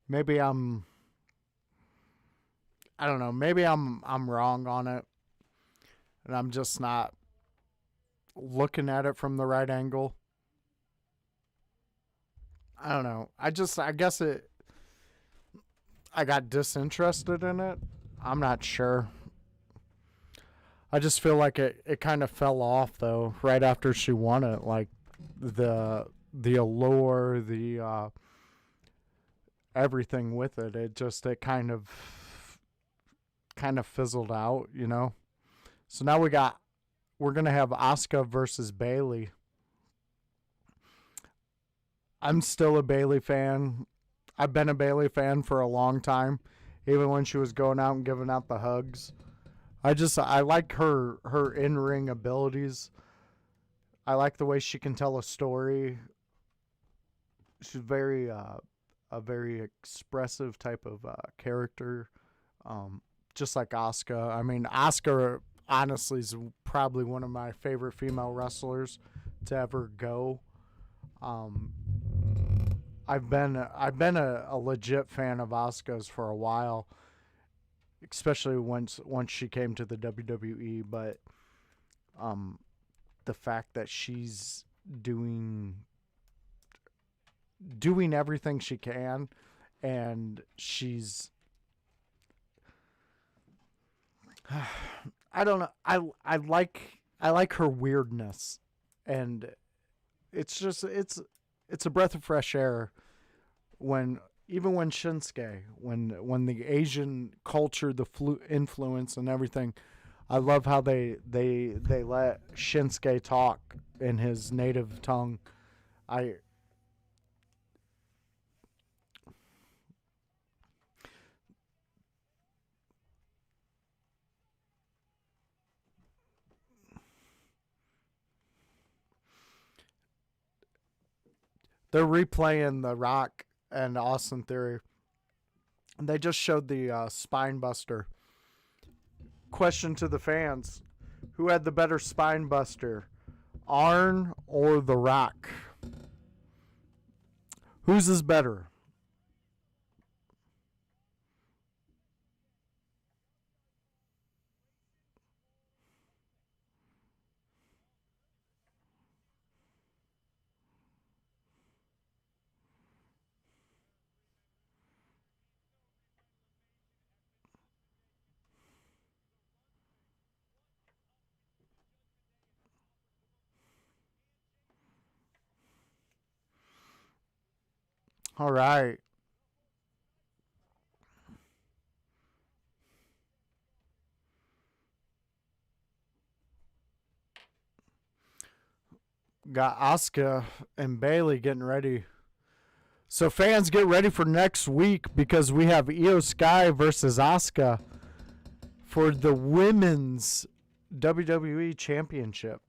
Maybe I don't know. Maybe I'm wrong on it. And I'm just not looking at it from the right angle. I don't know. I guess I got disinterested in it. I'm not sure. I just feel like it kind of fell off though right after she won it. Like the allure, the everything with it. It kind of fizzled out, you know. So now we're gonna have Asuka versus Bailey. I'm still a Bailey fan. I've been a Bailey fan for a long time, even when she was going out and giving out the hugs. I like her in-ring abilities. I like the way she can tell a story. She's a very expressive type of character Just like Asuka. I mean, Asuka honestly is probably one of my favorite female wrestlers to ever go. I've been a legit fan of Asuka's for a while, especially once she came to the WWE. But the fact that she's doing everything she can, and she's I don't know. I like her weirdness, and it's a breath of fresh air when Shinsuke, when the Asian culture, the influence and everything. I love how they let Shinsuke talk in his native tongue. They're replaying The Rock and Austin Theory. They just showed the spine buster. Question to the fans: who had the better spine buster, Arn or The Rock? Whose is better? All right. Got Asuka and Bailey getting ready. So fans, get ready for next week because we have Io Sky versus Asuka for the women's WWE Championship.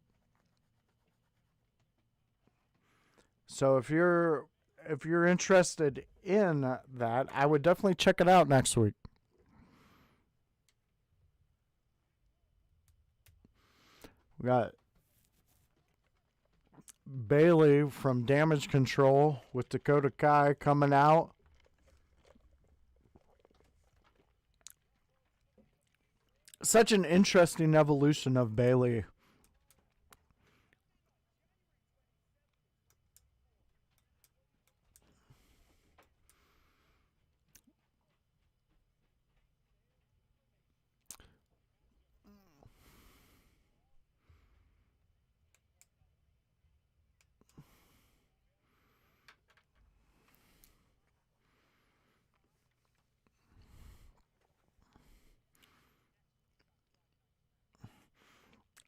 So if you're interested in that, I would definitely check it out next week. We got Bailey from Damage Control with Dakota Kai coming out. Such an interesting evolution of Bailey.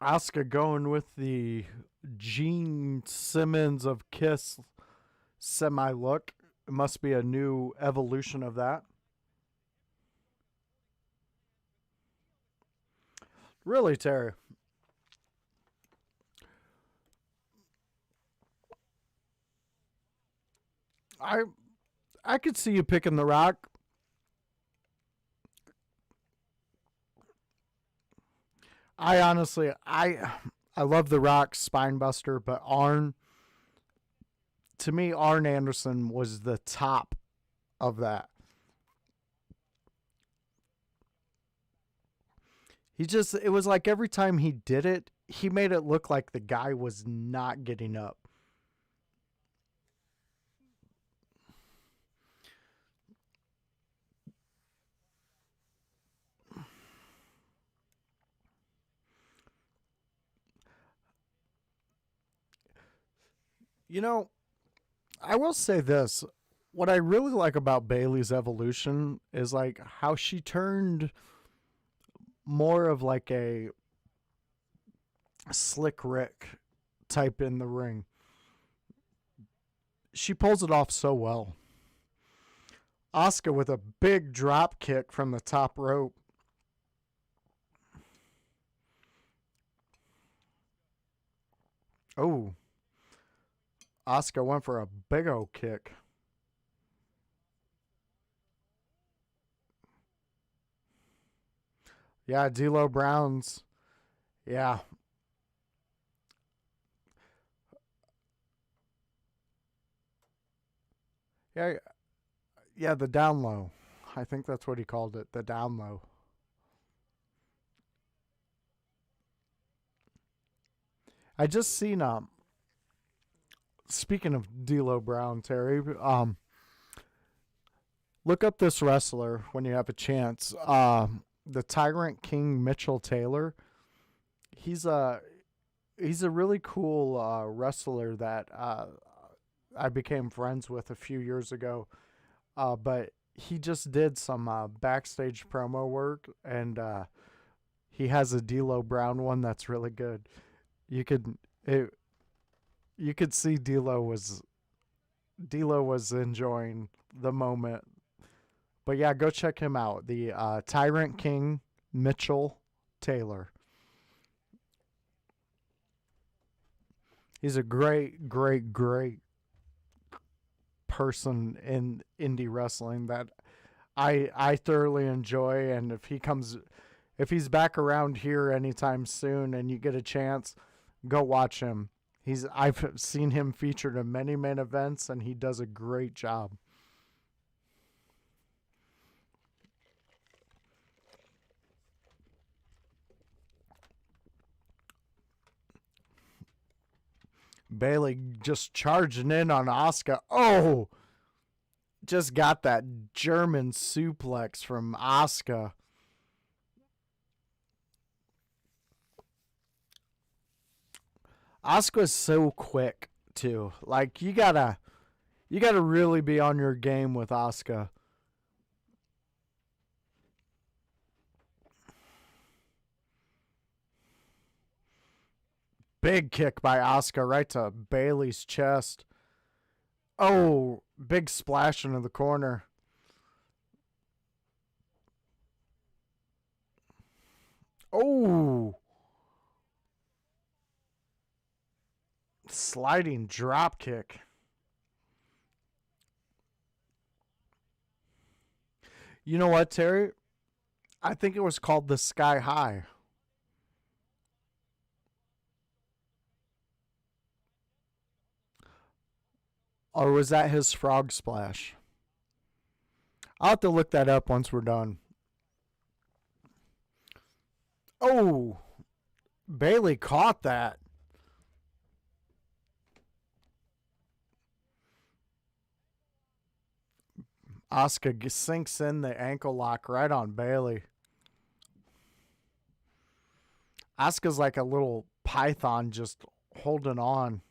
Asuka going with the Gene Simmons of Kiss semi look. It must be a new evolution of that. Really, Terry? I I could see you picking The Rock. I honestly, I love The Rock's Spinebuster, but to me, Arn Anderson was the top of that. It was like every time he did it, he made it look like the guy was not getting up. You know, I will say this. What I really like about Bailey's evolution is like how she turned more of like a Slick Rick type in the ring. She pulls it off so well. Asuka with a big drop kick from the top rope. Oh, Asuka went for a big old kick. Yeah, D'Lo Brown's. Yeah. Yeah, yeah, the down low. I think that's what he called it, the down low. I just seen speaking of D'Lo Brown, Terry, look up this wrestler when you have a chance. The Tyrant King Mitchell Taylor. He's a he's a really cool wrestler that I became friends with a few years ago. But he just did some backstage promo work, and he has a D'Lo Brown one that's really good. You could it, you could see D'Lo was enjoying the moment. But yeah, go check him out. The Tyrant King Mitchell Taylor. He's a great, great, great person in indie wrestling that I thoroughly enjoy. And if he's back around here anytime soon, and you get a chance, go watch him. I've seen him featured in many main events, and he does a great job. Bailey just charging in on Asuka. Oh, just got that German suplex from Asuka. Asuka's so quick too. Like you gotta really be on your game with Asuka. Big kick by Asuka right to Bailey's chest. Oh, big splash into the corner. Oh, sliding drop kick. You know what, Terry? I think it was called the Sky High. Or was that his frog splash? I'll have to look that up once we're done. Oh, Bailey caught that. Asuka sinks in the ankle lock right on Bailey. Asuka's like a little python just holding on.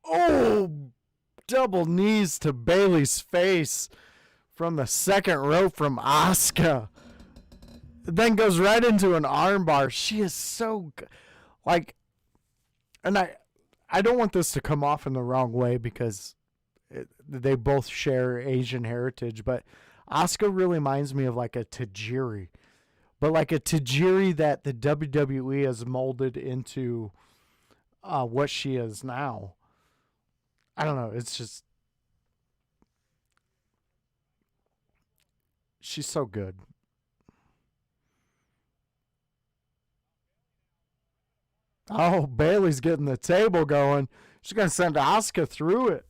Oh, double knees to Bailey's face from the second rope from Asuka. Then goes right into an armbar. She is so good. Like, and I don't want this to come off in the wrong way because they both share Asian heritage, but Asuka really reminds me of like a Tajiri, but like a Tajiri that the WWE has molded into what she is now. I don't know. It's just she's so good. Oh, Bailey's getting the table going. She's going to send Asuka through it.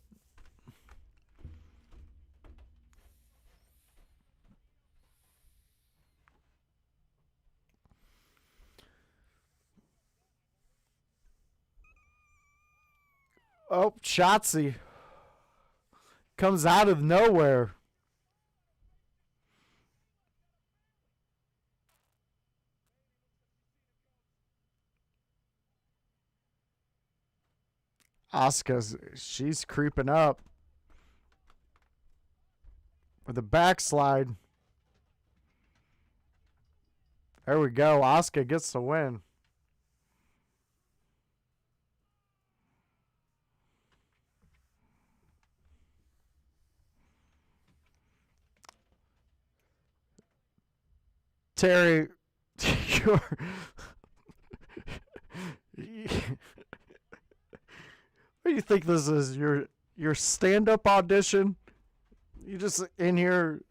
Oh, Shotzi comes out of nowhere. She's creeping up with a backslide. There we go. Asuka gets the win. Terry, you're what do you think this is? Your stand-up audition? You just in here.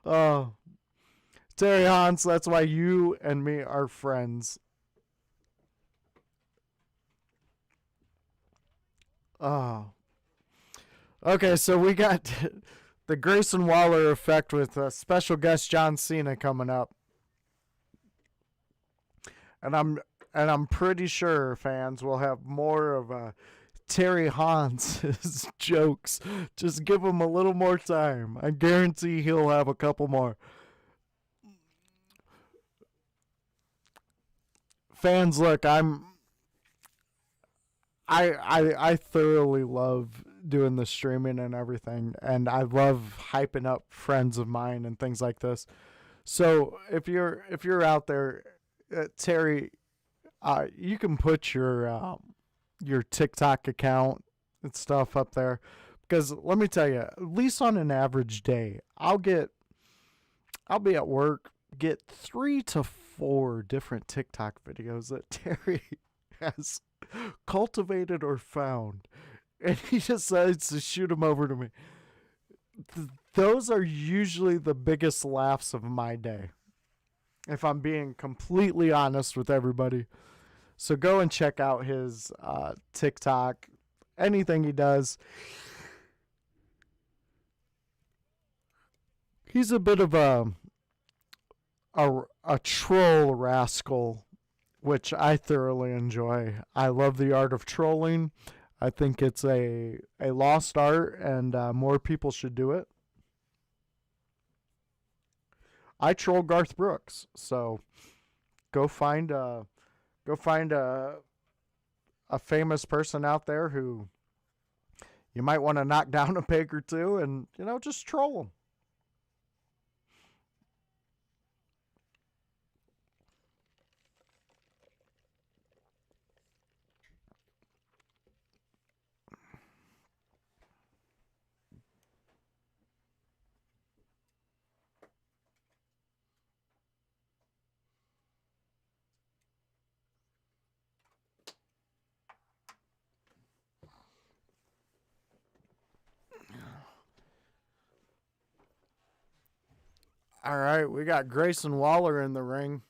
Oh, Terry Hans, that's why you and me are friends. Oh. Okay, so we got the Grayson Waller effect with special guest John Cena coming up. And I'm pretty sure fans will have more of Terry Hans's jokes. Just give him a little more time. I guarantee he'll have a couple more. Fans, look, I thoroughly love doing the streaming and everything, and I love hyping up friends of mine and things like this. So if you're out there, Terry, you can put your TikTok account and stuff up there, because let me tell you, at least on an average day, I'll be at work, get 3 to 4 different TikTok videos that Terry has cultivated or found, and he decides to shoot them over to me. Those are usually the biggest laughs of my day, if I'm being completely honest with everybody. So go and check out his TikTok, anything he does. He's a bit of a troll rascal, which I thoroughly enjoy. I love the art of trolling. I think it's a lost art, and more people should do it. I troll Garth Brooks, so go find a famous person out there who you might want to knock down a peg or two, and just troll them. All right, we got Grayson Waller in the ring,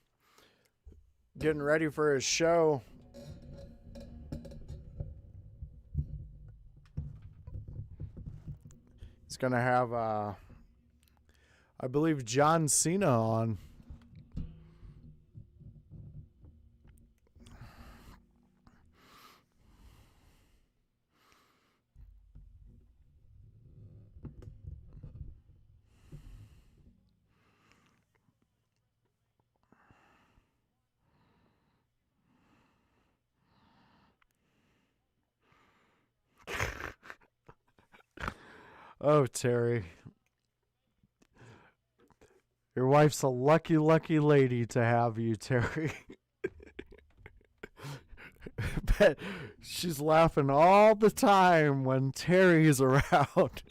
getting ready for his show. He's going to have, I believe, John Cena on. Oh, Terry. Your wife's a lucky, lucky lady to have you, Terry. Bet she's laughing all the time when Terry's around.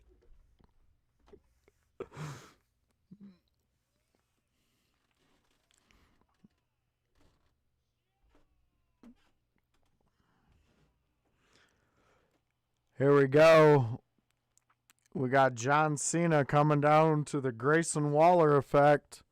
Here we go. We got John Cena coming down to the Grayson Waller effect.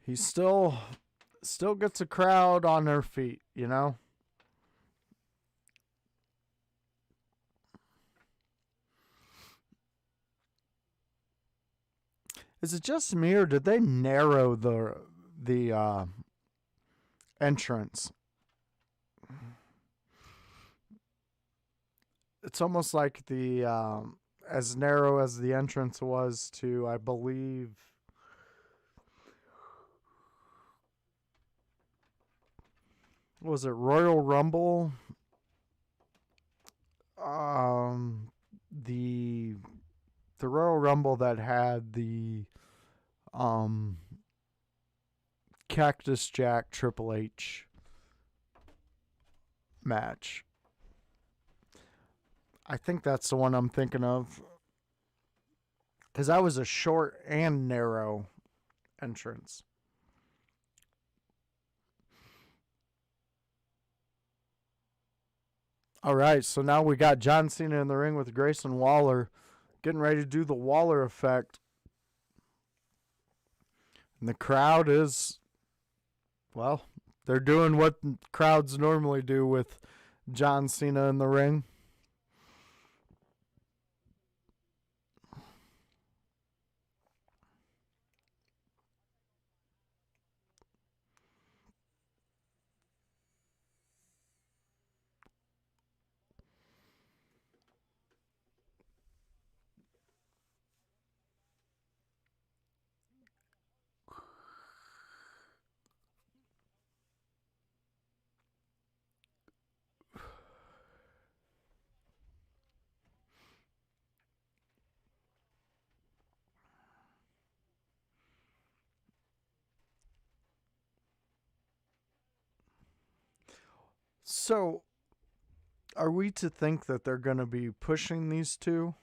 He still gets a crowd on their feet, Is it just me, or did they narrow the entrance? It's almost like the as narrow as the entrance was to, I believe, was it Royal Rumble? The the Royal Rumble that had the Cactus Jack Triple H match. I think that's the one I'm thinking of. Because that was a short and narrow entrance. All right, so now we got John Cena in the ring with Grayson Waller, getting ready to do the Waller effect. And the crowd is, well, they're doing what crowds normally do with John Cena in the ring. So, are we to think that they're going to be pushing these two?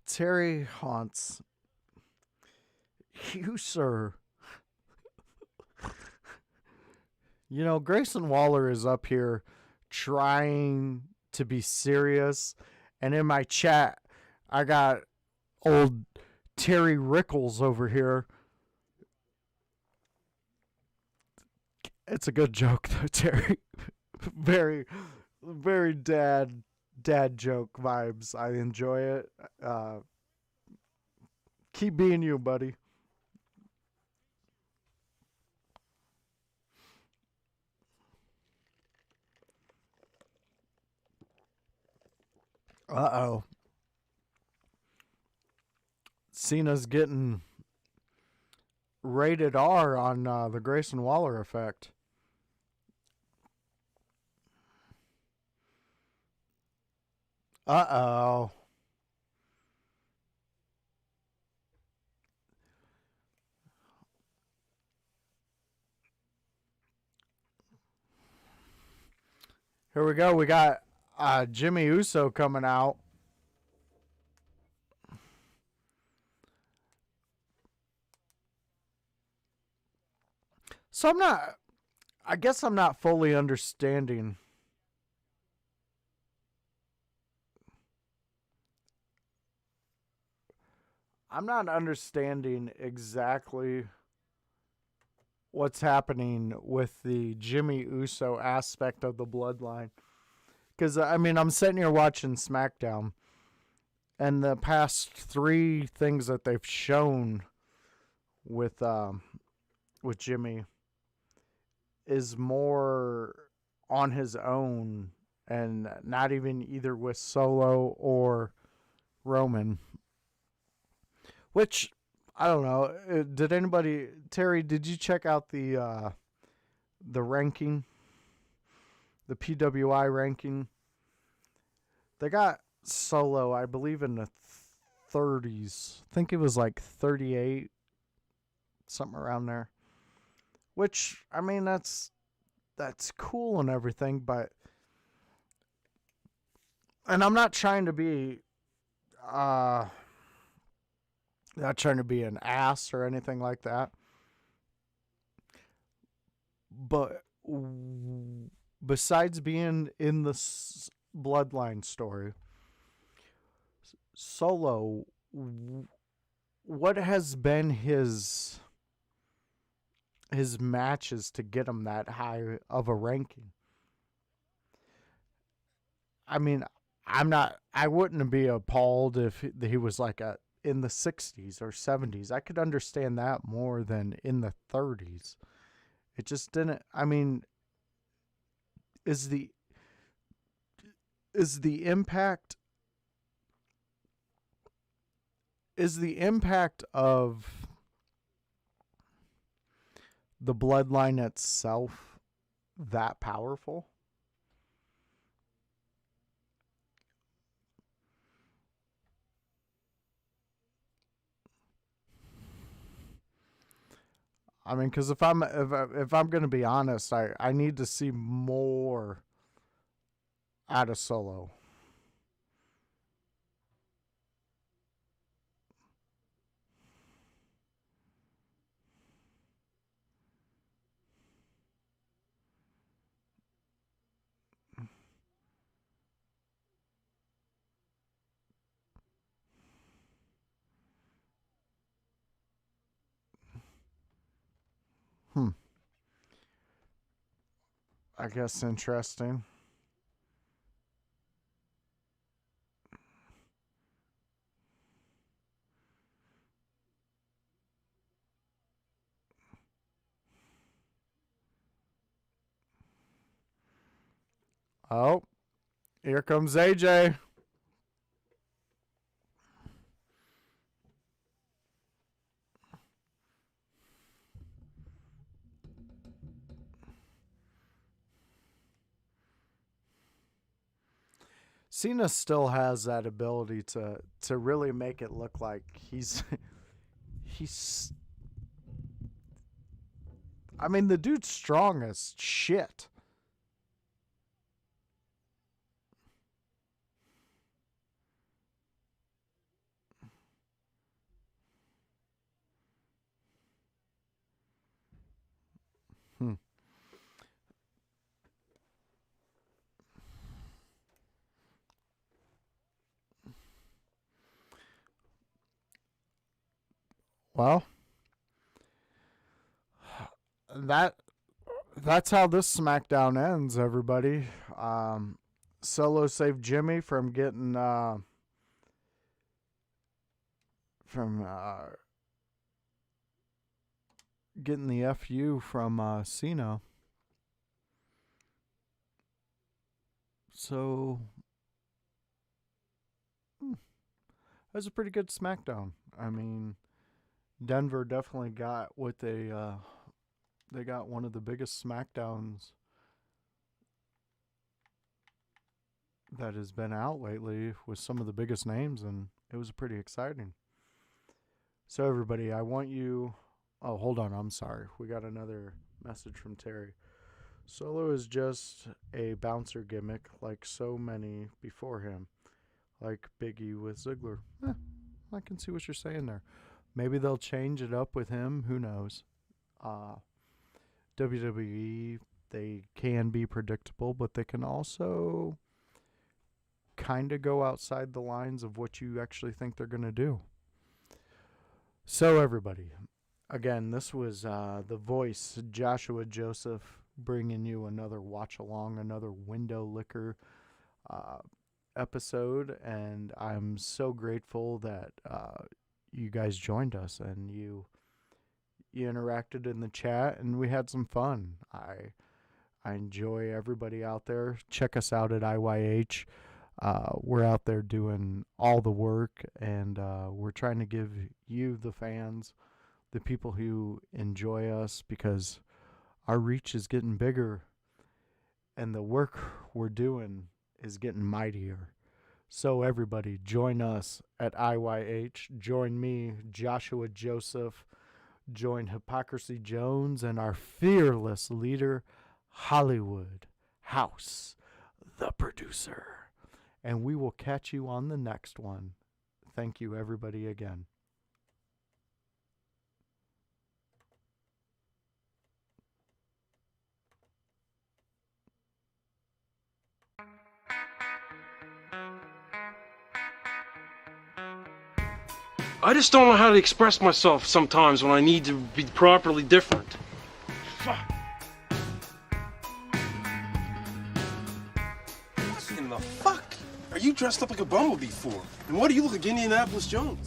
Terry Haunts. You, sir. You know, Grayson Waller is up here trying to be serious. And in my chat, I got old Terry Rickles over here. It's a good joke, though, Terry. Very, very dad joke vibes. I enjoy it. Keep being you, buddy. Uh-oh. Cena's getting rated R on the Grayson Waller effect. Uh-oh. Here we go. We got Jimmy Uso coming out. So I guess I'm not fully understanding. I'm not understanding exactly what's happening with the Jimmy Uso aspect of the bloodline. Because, I mean, I'm sitting here watching SmackDown, and the past 3 things that they've shown with Jimmy is more on his own and not even either with Solo or Roman. Which, I don't know. Did anybody, Terry, did you check out the ranking? The PWI ranking? They got Solo, I believe, in the 30s. I think it was like 38, something around there. Which, I mean, that's cool and everything, but... And I'm not trying to be... not trying to be an ass or anything like that. But besides being in the bloodline story, Solo, what has been his his matches to get him that high of a ranking. I mean, I wouldn't be appalled if he was like in the 60s or 70s. I could understand that more than in the 30s. It just didn't. I mean, is the impact of the bloodline itself that powerful? I mean, because if I'm going to be honest, I need to see more out of Solo. I guess interesting. Oh, here comes AJ. Cena still has that ability to really make it look like he's I mean, the dude's strong as shit. Well, that's how this SmackDown ends, everybody. Solo saved Jimmy from getting getting the FU from Cena. So that was a pretty good SmackDown. I mean, Denver definitely got what they got one of the biggest SmackDowns that has been out lately with some of the biggest names, and it was pretty exciting. So everybody, I want you... Oh, hold on, I'm sorry. We got another message from Terry. Solo is just a bouncer gimmick like so many before him, like Big E with Ziggler. I can see what you're saying there. Maybe they'll change it up with him. Who knows? WWE, they can be predictable, but they can also kind of go outside the lines of what you actually think they're going to do. So everybody, again, this was The Voice, Joshua Joseph, bringing you another watch along, another window licker episode, and I'm so grateful that you guys joined us and you interacted in the chat, and we had some fun. I enjoy everybody out there. Check us out at IYH. We're out there doing all the work, and we're trying to give you, the fans, the people who enjoy us, because our reach is getting bigger and the work we're doing is getting mightier. So everybody, join us at IYH. Join me, Joshua Joseph. Join Hypocrisy Jones and our fearless leader, Hollywood House, the producer. And we will catch you on the next one. Thank you, everybody, again. I just don't know how to express myself sometimes when I need to be properly different. In the fuck are you dressed up like a bumblebee for? And what do you look like Indianapolis Jones?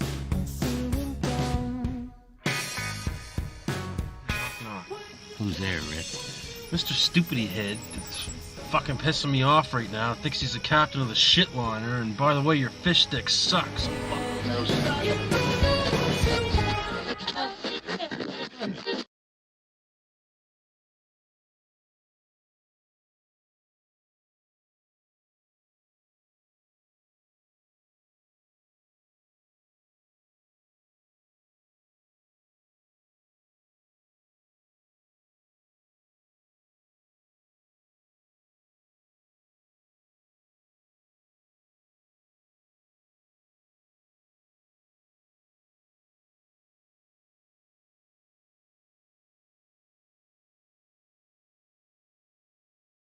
Who's there, Rick? Mr. Stupidity Head that's fucking pissing me off right now. Thinks he's the captain of the shit liner, and by the way, your fish stick sucks. No,